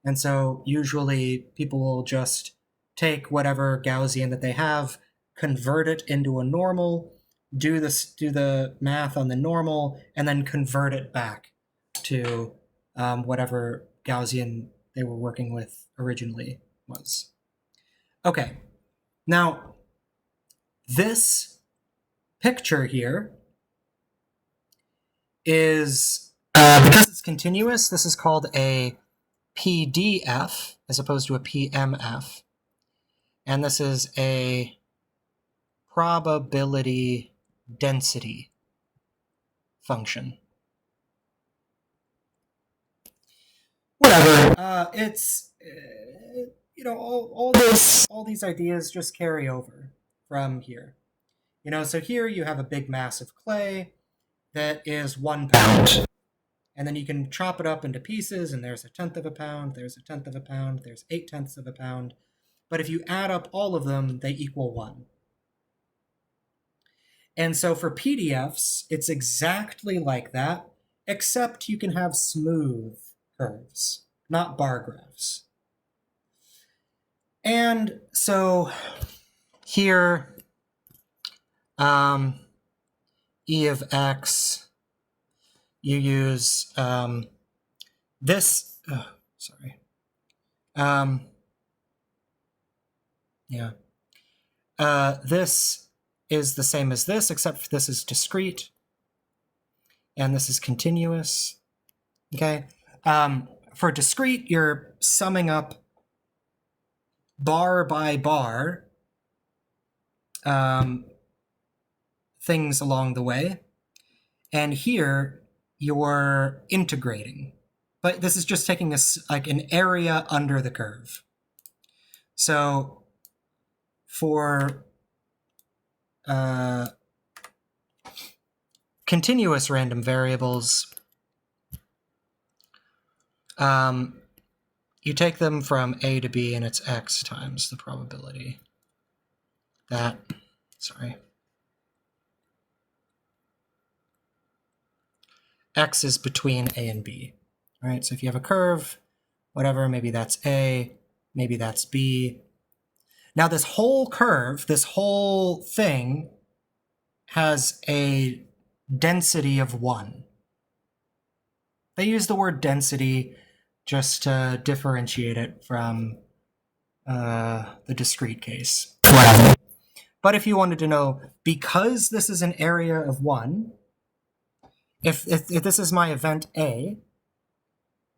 And so usually people will just take whatever Gaussian that they have, convert it into a normal, do the math on the normal, and then convert it back to whatever Gaussian they were working with originally was. Okay, now this picture here is, because it's continuous, this is called a PDF as opposed to a PMF. And this is a probability density function. Whatever. It's all these ideas just carry over from here. So here you have a big mass of clay that is 1 pound. And then you can chop it up into pieces, and there's 1/10 of a pound, there's 1/10 of a pound, there's 8/10 of a pound. But if you add up all of them, they equal 1. And so for PDFs, it's exactly like that, except you can have smooth curves, not bar graphs. And so here, E of x, you use this, this is the same as this, except this is discrete, and this is continuous, okay? For discrete, you're summing up bar by bar things along the way, and here you're integrating, but this is just taking like an area under the curve. So for continuous random variables, you take them from A to B, and it's x times the probability that, x is between A and B, right? So if you have a curve, whatever, maybe that's A, maybe that's B. Now this whole curve, this whole thing has a density of 1. They use the word density just to differentiate it from the discrete case. But if you wanted to know, because this is an area of 1, if this is my event A,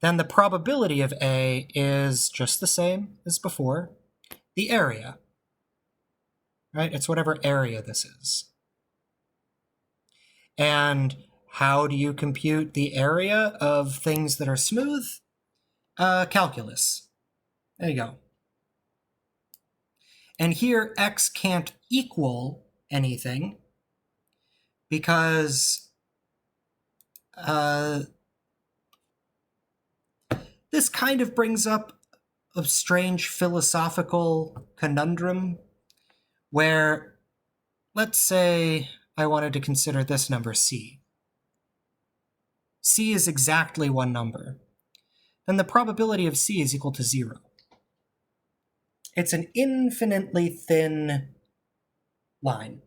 then the probability of A is just the same as before, the area, right? It's whatever area this is. And how do you compute the area of things that are smooth? Calculus. There you go. And here, x can't equal anything because this kind of brings up a strange philosophical conundrum where, let's say I wanted to consider this number c. C is exactly one number. then the probability of C is equal to 0. It's an infinitely thin line.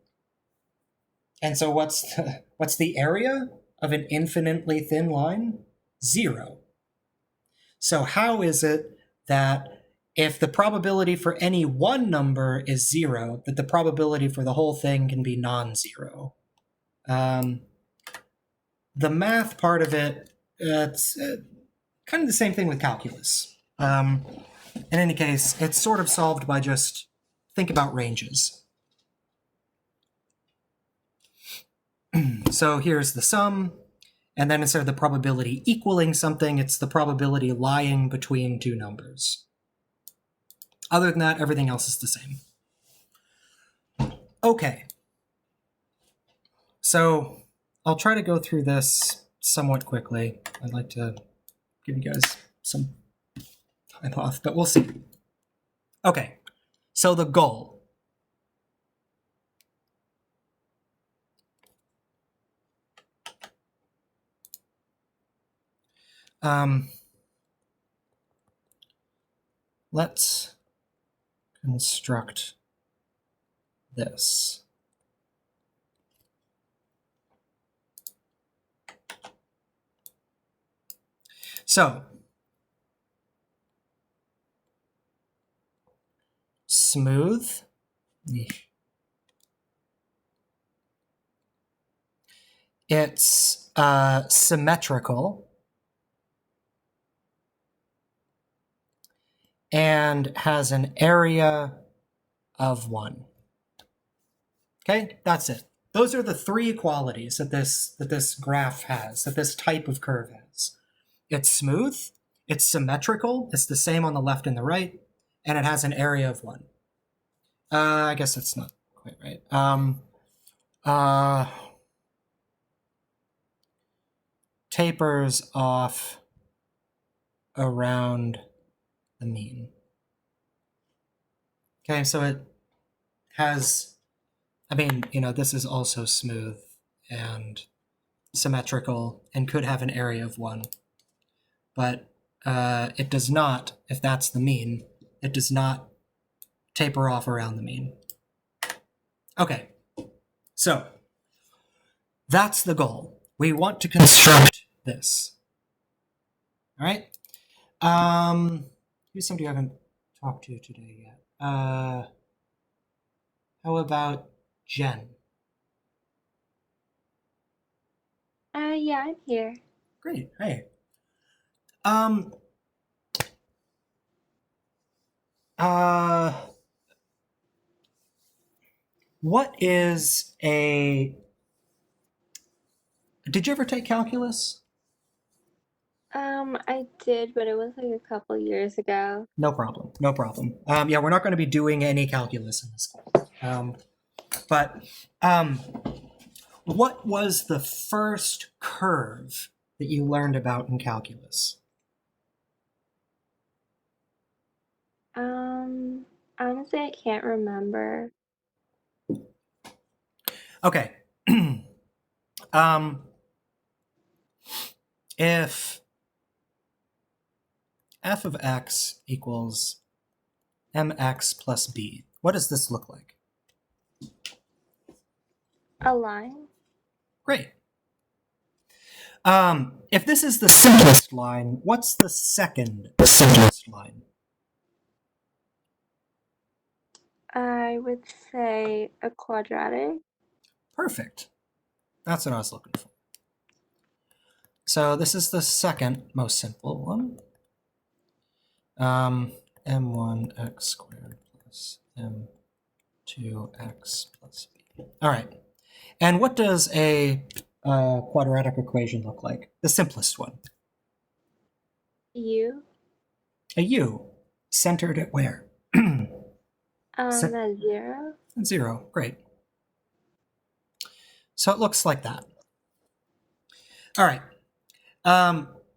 And so what's the area of an infinitely thin line? 0. So how is it that if the probability for any one number is 0, that the probability for the whole thing can be non-zero? The math part of it, it's kind of the same thing with calculus. In any case, it's sort of solved by just think about ranges. So here's the sum, and then instead of the probability equaling something, it's the probability lying between two numbers. Other than that, everything else is the same. Okay. So I'll try to go through this somewhat quickly. I'd like to give you guys some time off, but we'll see. Okay, so the goal. Let's construct this. So, smooth. It's symmetrical and has an area of 1. Okay, that's it. Those are the three qualities that this graph has, that this type of curve has. It's smooth, it's symmetrical, it's the same on the left and the right, and it has an area of 1. I guess that's not quite right. Tapers off around the mean. Okay, so it has, I mean, this is also smooth and symmetrical and could have an area of 1. But it does not, if that's the mean, it does not taper off around the mean. Okay, so that's the goal. We want to construct this. All right? Who's somebody I haven't talked to today yet? How about Jen? Yeah, I'm here. Great. Hey. What is a... Did you ever take calculus? I did, but it was like a couple years ago. No problem. No problem. Yeah, we're not going to be doing any calculus in this class. What was the first curve that you learned about in calculus? Honestly, I can't remember. Okay. If f of x equals mx plus b, what does this look like? A line? Great. If this is the simplest line, what's the second simplest line? I would say a quadratic. Perfect. That's what I was looking for. So this is the second most simple one. M1x squared plus M2x plus b. All right. And what does a quadratic equation look like? The simplest one. U. A u. Centered at where? That's 0. 0. Great. So it looks like that. All right.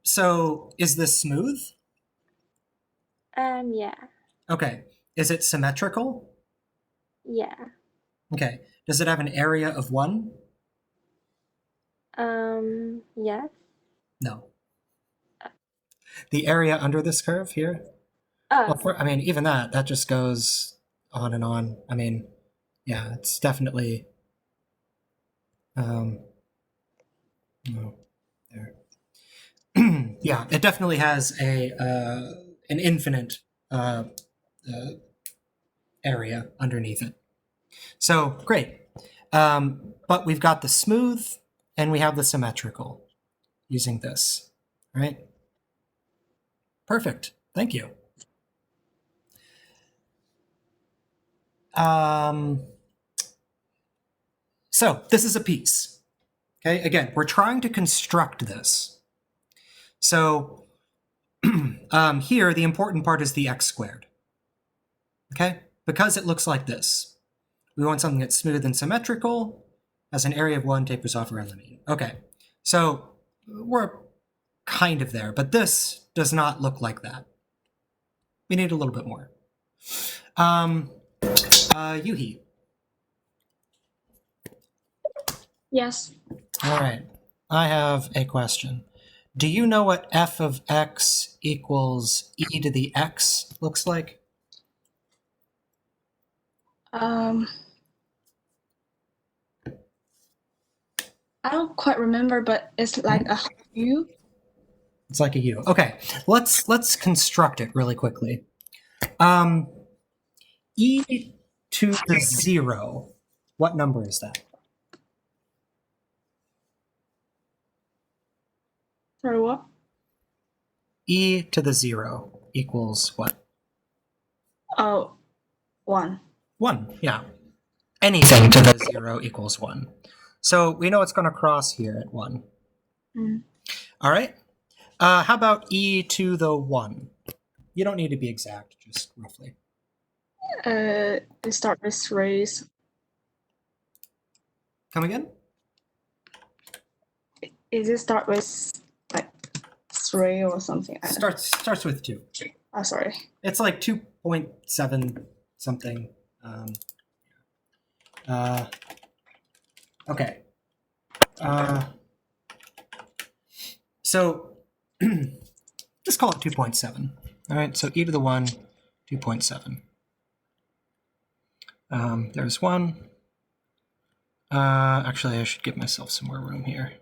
So is this smooth? Yeah. Okay. Is it symmetrical? Yeah. Okay. Does it have an area of 1? Yes. No. The area under this curve here. Well, Oh, I mean, even that just goes on and on. I mean, yeah, it's definitely. No, there. Yeah, it definitely has an infinite area underneath it. So great. But we've got the smooth and we have the symmetrical using this, right? Perfect. Thank you. So this is a piece. Okay, again, we're trying to construct this. So here, the important part is the x squared. Okay, because it looks like this. We want something that's smooth and symmetrical, has an area of 1, tapers off around the mean. Okay, so we're kind of there, but this does not look like that. We need a little bit more. Yuhi. Yes. All right, I have a question. Do you know what f of x equals e to the x looks like? I don't quite remember, but it's like a U. It's like a u. Okay, let's construct it really quickly. E to the 0, what number is that? Sorry, what? E to the 0 equals what? Oh, 1. 1, yeah. Anything to the 0 equals 1. So we know it's going to cross here at 1. Mm. All right. How about e to the 1? You don't need to be exact, just roughly. It starts with 3. Come again? Is it start with like 3 or something? I don't know. Starts with 2. Oh, sorry. It's like 2.7 something. Okay. So just call it 2.7. All right, so e to the 1, 2.7. There's 1. Actually, I should give myself some more room here.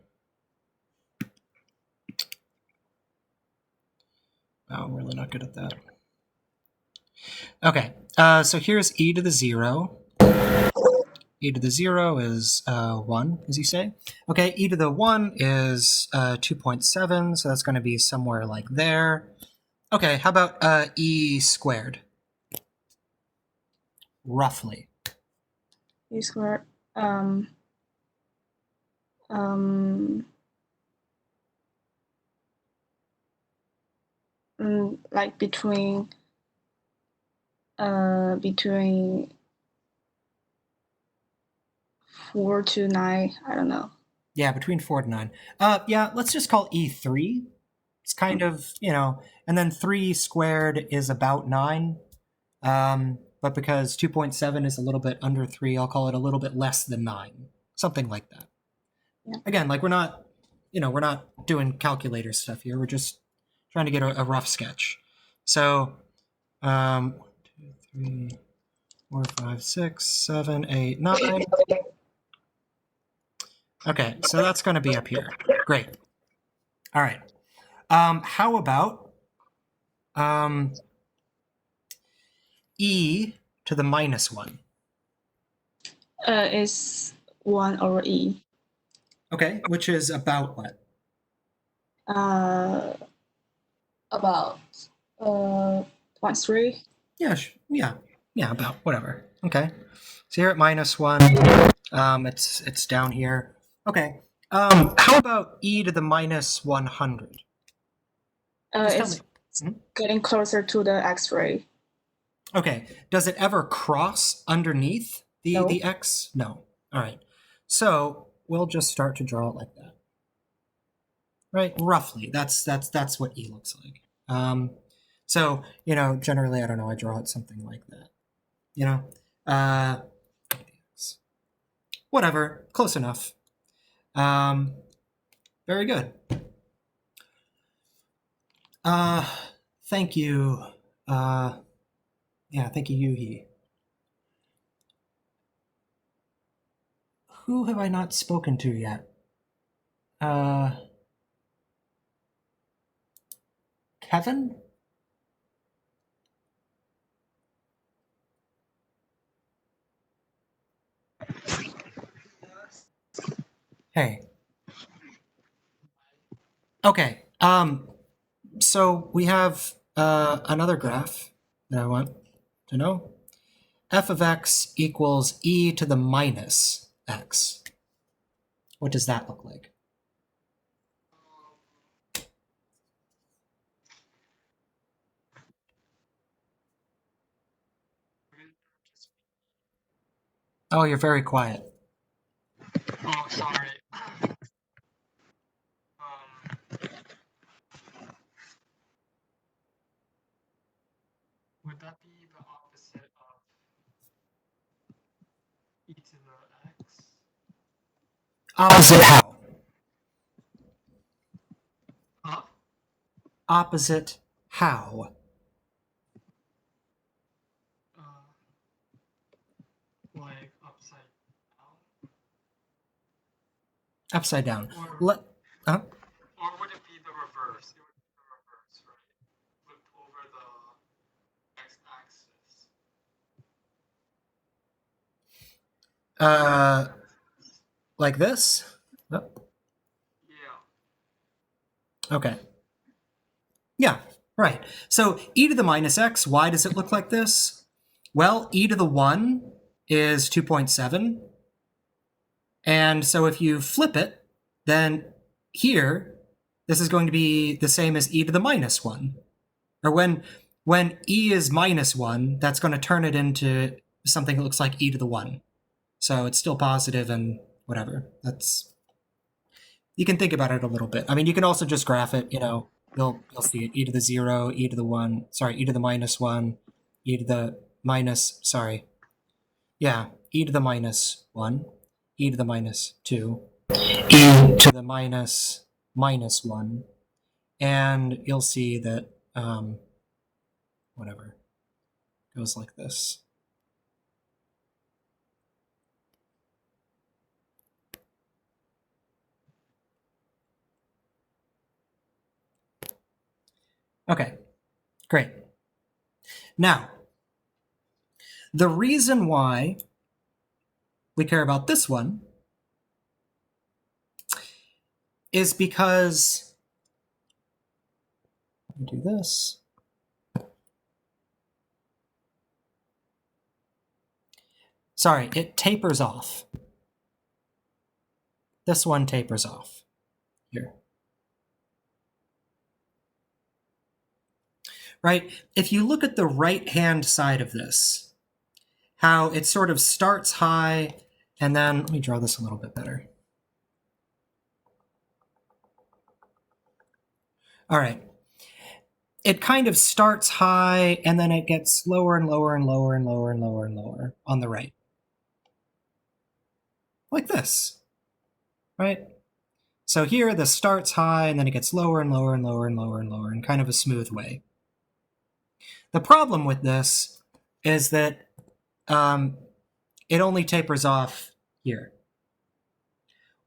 Oh, I'm really not good at that. Okay, so here's e to the 0. E to the 0 is 1, as you say. Okay, e to the 1 is 2.7, so that's going to be somewhere like there. Okay, how about e squared? Roughly. E squared. Like between 4 to 9. I don't know. Yeah, between 4 to 9. Yeah, let's just call E3. It's kind of, and then 3 squared is about 9. But because 2.7 is a little bit under 3, I'll call it a little bit less than 9. Something like that. Yeah. Again, like we're not doing calculator stuff here. We're just trying to get a rough sketch. So, 1, 2, 3, 4, 5, 6, 7, 8, 9. Okay, so that's going to be up here. Great. All right. How about e to the minus 1? It's 1 over E. Okay, which is about what? About 0.3. Yeah, about whatever. Okay, so you're at minus 1. It's down here. Okay. How about e to the minus 100? It's getting closer to the X-ray. Okay. Does it ever cross underneath No. the x? No. All right. So we'll just start to draw it like that. Right. Roughly. That's what e looks like. So generally, I don't know. I draw it something like that. Whatever. Close enough. Very good. Thank you. Yeah, thank you, Yuhi. Who have I not spoken to yet? Kevin? Hey. Okay. So we have another graph that I want to know. F of x equals e to the minus x. What does that look like? Oh, you're very quiet. Oh, sorry. Would that be the opposite of e to the x? Opposite how? Huh? Opposite how? Like upside down? Upside down. Or, Huh? or would it be the reverse? It would be the reverse, right? Flip over the x-axis. Like this? Oh, Yeah. okay. Yeah, right. So e to the minus x, why does it look like this? Well, e to the 1 is 2.7. And so if you flip it, then here, this is going to be the same as e to the minus 1. Or when e is minus 1, that's going to turn it into something that looks like e to the 1. So it's still positive and whatever. That's, you can think about it a little bit. I mean, you can also just graph it, you'll see it, e to the 0, e to the 1, sorry, e to the minus 1, e to the minus, sorry. Yeah, e to the minus 1, e to the minus 2, e to the minus 1, and you'll see that whatever goes like this. Okay, great. Now, the reason why we care about this one is because, let me do this. Sorry, it tapers off. This one tapers off here. Right? If you look at the right-hand side of this, how it sort of starts high, and then, let me draw this a little bit better. All right. It kind of starts high, and then it gets lower and lower and lower and lower and lower and lower on the right. Like this, right? So here, this starts high, and then it gets lower and lower and lower and lower and lower in kind of a smooth way. The problem with this is that it only tapers off here.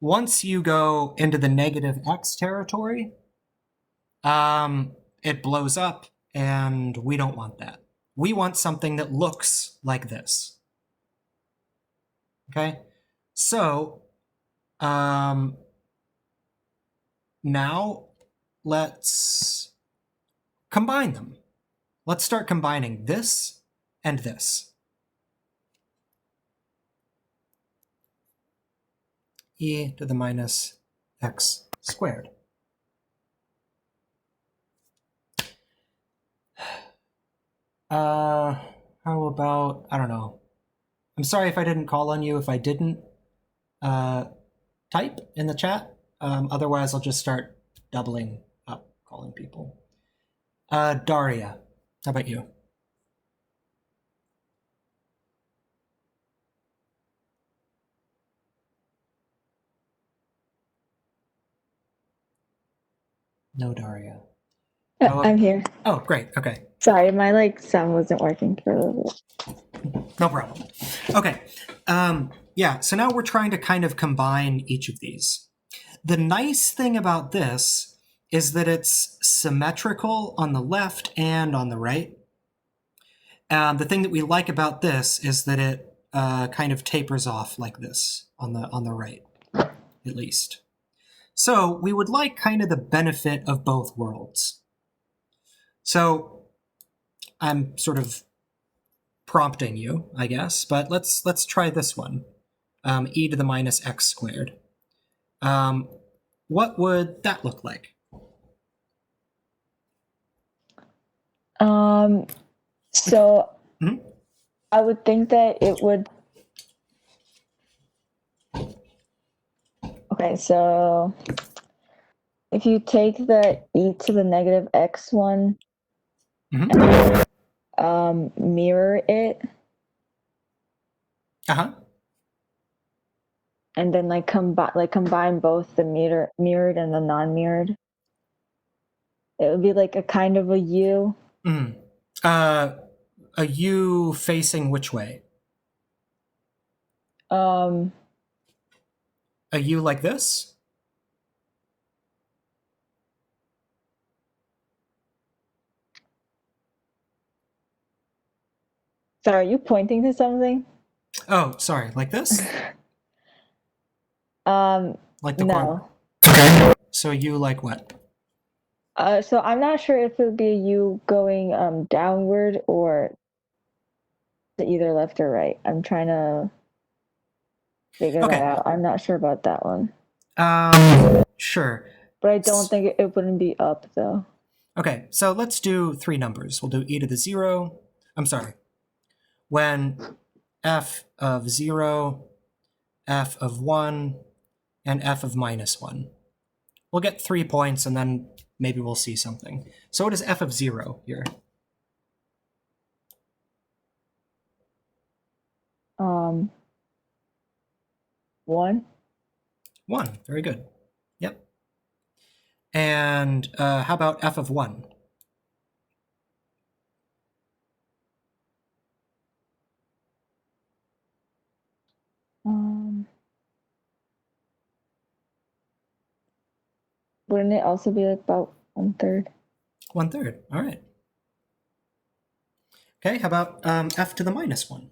Once you go into the negative x territory, it blows up, and we don't want that. We want something that looks like this. Okay? So, now let's combine them. Let's start combining this and this. E to the minus x squared. How about, I don't know. I'm sorry if I didn't call on you if I didn't type in the chat. Otherwise, I'll just start doubling up calling people. Daria, how about you? No, Daria. Hello? I'm here. Oh, great. Okay. Sorry, my sound wasn't working for a little bit. No problem. Okay. Yeah, so now we're trying to kind of combine each of these. The nice thing about this is that it's symmetrical on the left and on the right. The thing that we like about this is that it kind of tapers off like this on the right, at least. So we would like kind of the benefit of both worlds. So I'm sort of prompting you, I guess, but let's try this one. E to the minus x squared. What would that look like? So Mhm. I would think that it would. Okay, so if you take the e to the negative x one Mhm. and mirror it, Uh-huh. and then combine both the mirrored and the non-mirrored, it would be like a kind of a U. Mm. A U facing which way? Um, A U like this? sorry, are you pointing to something? Oh, sorry, like this? Like the No. Okay. So a U like what? So I'm not sure if it would be a U going downward or to either left or right. I'm trying to figure Okay. that out. I'm not sure about that one. Sure. But I don't think it wouldn't be up though. Okay, so let's do three numbers. We'll do e to the 0. I'm sorry. When f of 0, f of 1, and f of minus 1. We'll get 3 points and then maybe we'll see something. So what is f of 0 here? Um, 1. 1. Very good. Yep. And how about f of 1? Wouldn't it also be like about 1/3? 1/3. All right. Okay, how about f to the minus 1?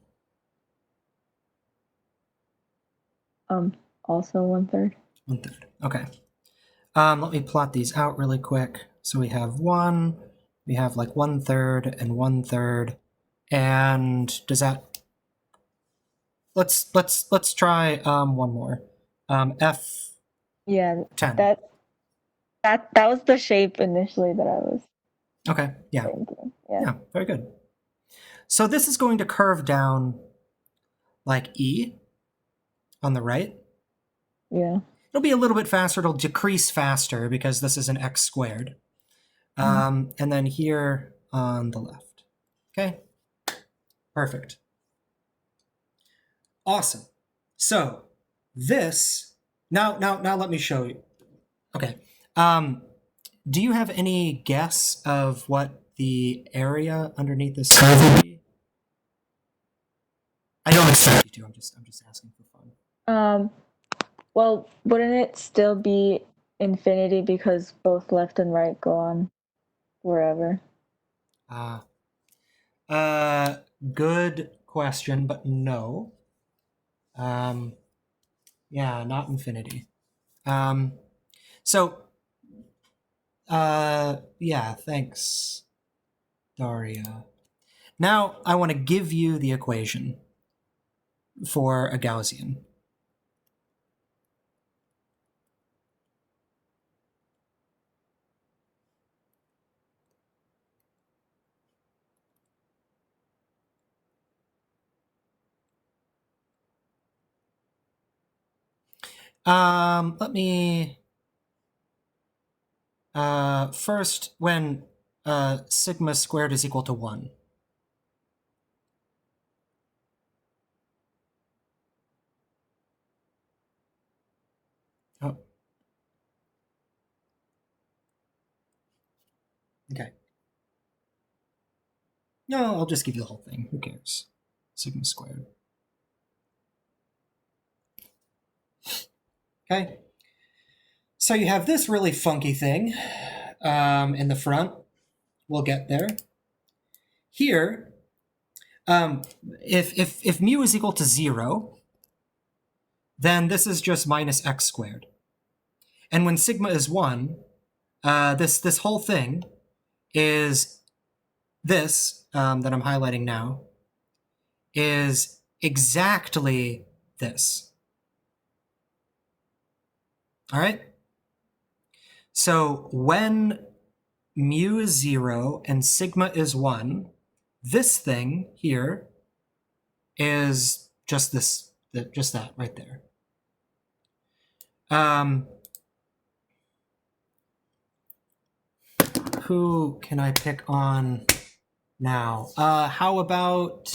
Also 1/3. 1/3. Okay. Let me plot these out really quick. So we have 1, we have like 1/3 and 1/3, and does that? Let's try one more. F Yeah, 10. that was the shape initially that I was Okay. Yeah. thinking. Yeah. Yeah. Very good. So this is going to curve down like E on the right. Yeah. It'll be a little bit faster. It'll decrease faster because this is an x squared. And then here on the left. Okay. Perfect. Awesome. So this now let me show you. Okay. Do you have any guess of what the area underneath this curve would be? I don't expect you to. I'm just asking for fun. Well, wouldn't it still be infinity because both left and right go on wherever? Good question, but no. Yeah, not infinity. So, yeah, thanks, Daria. Now I want to give you the equation for a Gaussian. Let me first when sigma squared is equal to 1. Oh. Okay. No, I'll just give you the whole thing. Who cares? Sigma squared. Okay. So you have this really funky thing in the front. We'll get there. Here, if mu is equal to 0, then this is just minus x squared. And when sigma is 1, this whole thing is this that I'm highlighting now is exactly this. All right? So when mu is 0 and sigma is 1, this thing here is just this, just that right there. Who can I pick on now? How about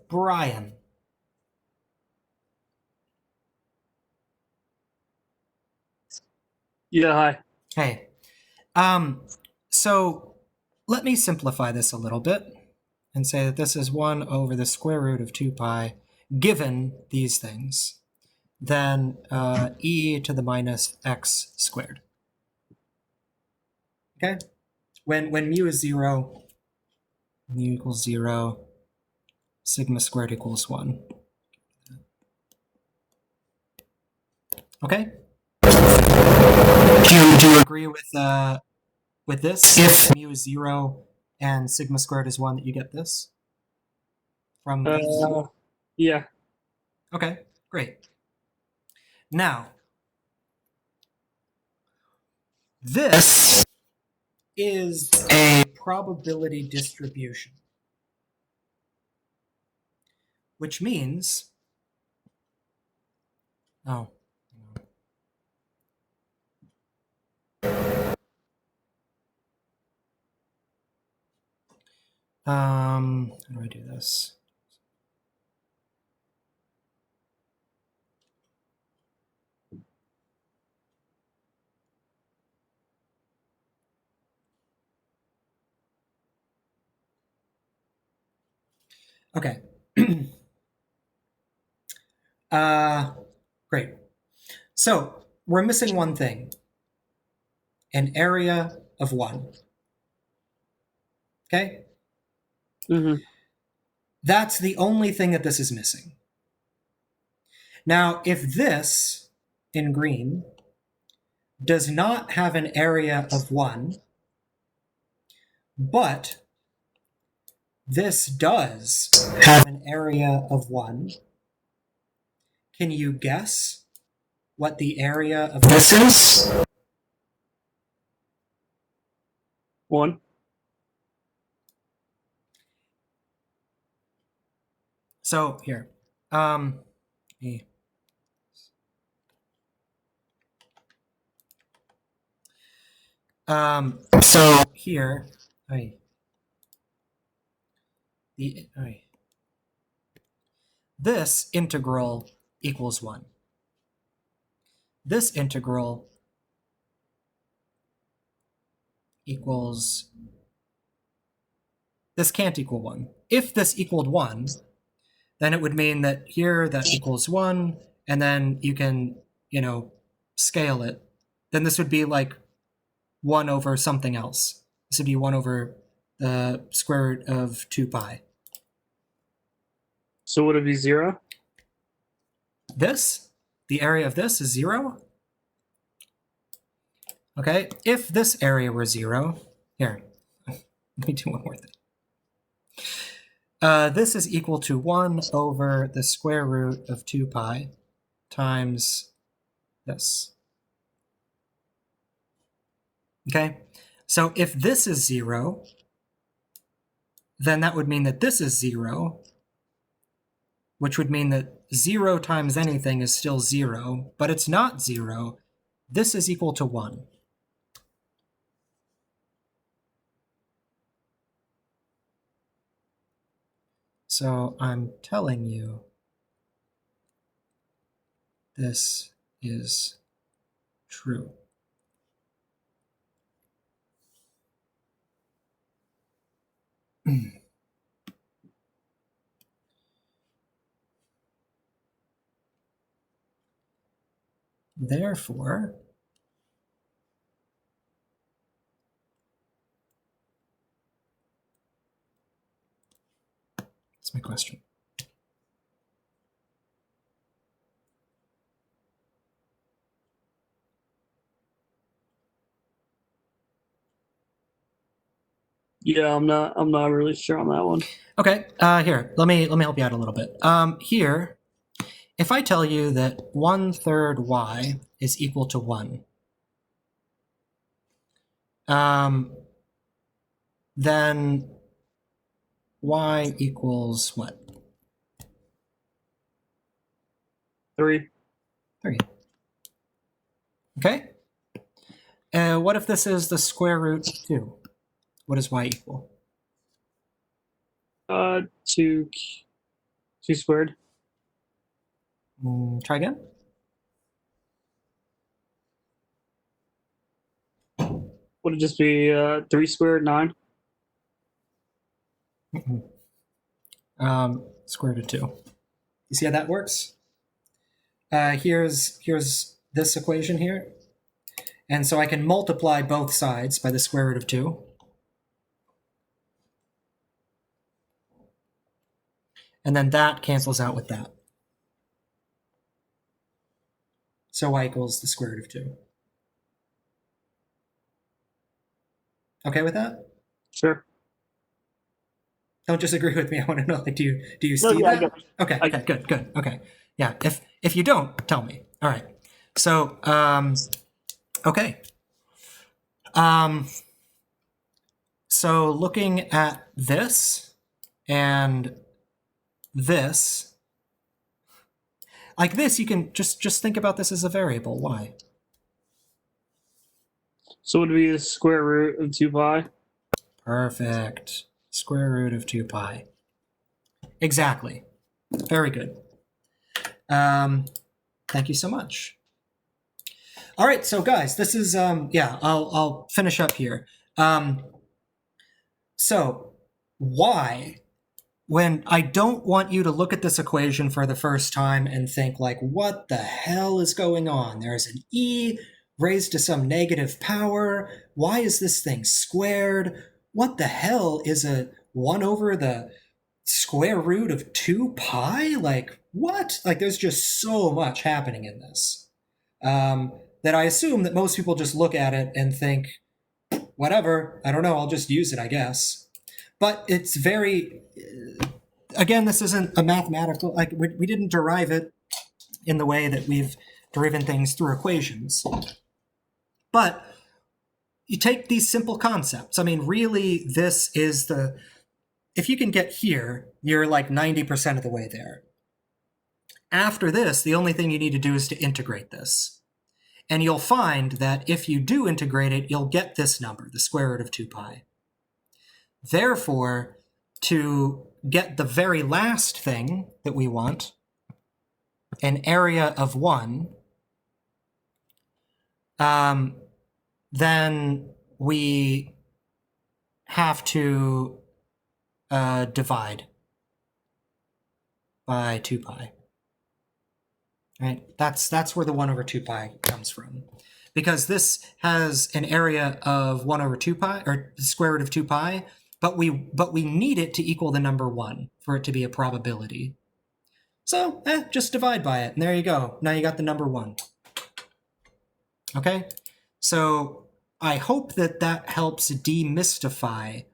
Brian? Yeah, hi. Hey. So let me simplify this a little bit and say that this is 1 over the square root of 2 pi given these things. Then e to the minus x squared. Okay? When mu is 0, mu equals 0, sigma squared equals 1. Okay? Do you agree with this? If mu is 0 and sigma squared is 1, that you get this? From Yeah. Okay, great. Now, this is a probability distribution, which means, oh, how do I do this? Okay. Great. So we're missing one thing, an area of 1. Okay? Mm-hmm. That's the only thing that this is missing. Now, if this, in green, does not have an area of 1, but this does have an area of 1, can you guess what the area of this is? 1. So here, so here, this integral equals 1. This integral equals, this can't equal 1. If this equaled 1, then it would mean that here that equals 1, and then you can, scale it. Then this would be like 1 over something else. This would be 1 over the square root of 2 pi. So would it be 0? This, the area of this is 0. Okay, if this area were 0, here, let me do one more thing. This is equal to 1 over the square root of 2 pi times this. Okay, so if this is 0, then that would mean that this is 0, which would mean that 0 times anything is still 0, but it's not 0. This is equal to 1. So I'm telling you this is true. Therefore, that's my question. Yeah, I'm not really sure on that one. Okay, here, let me help you out a little bit. Here, if I tell you that 1/3 y is equal to 1, then y equals what? 3. 3. Okay. What if this is the square root of 2? What does y equal? 2 squared. Try again. Would it just be 3 squared, 9? Square root of 2. You see how that works? Here's this equation here. And so I can multiply both sides by the square root of 2. And then that cancels out with that. So y equals the square root of 2. Okay with that? Sure. Don't disagree with me. I want to know, like, do you see No, yeah, I that? get it. Okay, okay, good. Okay. Yeah, if you don't, tell me. All right. So, okay. So looking at this and this, like this, you can just think about this as a variable. Why? So would it be the square root of 2 pi? Perfect. Square root of 2 pi. Exactly. Very good. Thank you so much. All right, so guys, this is yeah. I'll finish up here. So why? When I don't want you to look at this equation for the first time and think like, what the hell is going on? There's an e raised to some negative power. Why is this thing squared? What the hell is a 1 over the square root of 2 pi? Like, what? Like, there's just so much happening in this that I assume that most people just look at it and think, whatever, I don't know, I'll just use it, I guess. But it's very, again, this isn't a mathematical, like, we didn't derive it in the way that we've driven things through equations. But you take these simple concepts. I mean, really, this is the, if you can get here, you're like 90% of the way there. After this, the only thing you need to do is to integrate this. And you'll find that if you do integrate it, you'll get this number, the square root of 2 pi. Therefore, to get the very last thing that we want, an area of 1, then we have to divide by 2 pi. Right? That's where the 1 over 2 pi comes from. Because this has an area of 1 over 2 pi, or the square root of 2 pi, but we need it to equal the number 1 for it to be a probability. So, just divide by it, and there you go. Now you got the number 1. Okay? So, I hope that that helps demystify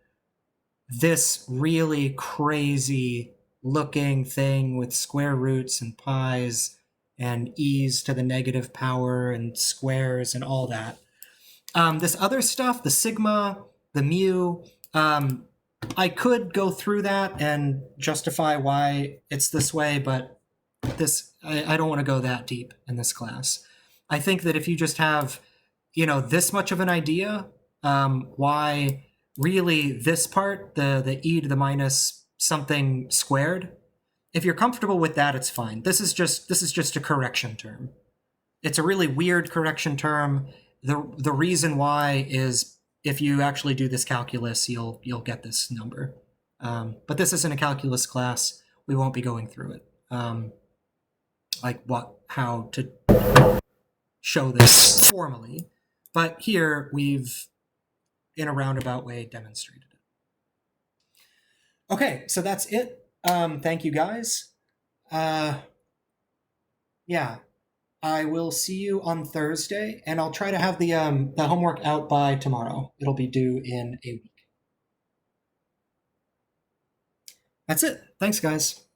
this really crazy looking thing with square roots and pies and e's to the negative power and squares and all that. This other stuff, the sigma, the mu, I could go through that and justify why it's this way, but I don't want to go that deep in this class. I think that if you just have, this much of an idea, why really this part, the e to the minus something squared, if you're comfortable with that, it's fine. This is just a correction term. It's a really weird correction term. The reason why is if you actually do this calculus, you'll get this number. But this isn't a calculus class. We won't be going through it. Like how to show this formally, but here we've, in a roundabout way, demonstrated it. Okay, so that's it. Thank you, guys. Yeah, I will see you on Thursday, and I'll try to have the homework out by tomorrow. It'll be due in a week. That's it. Thanks, guys.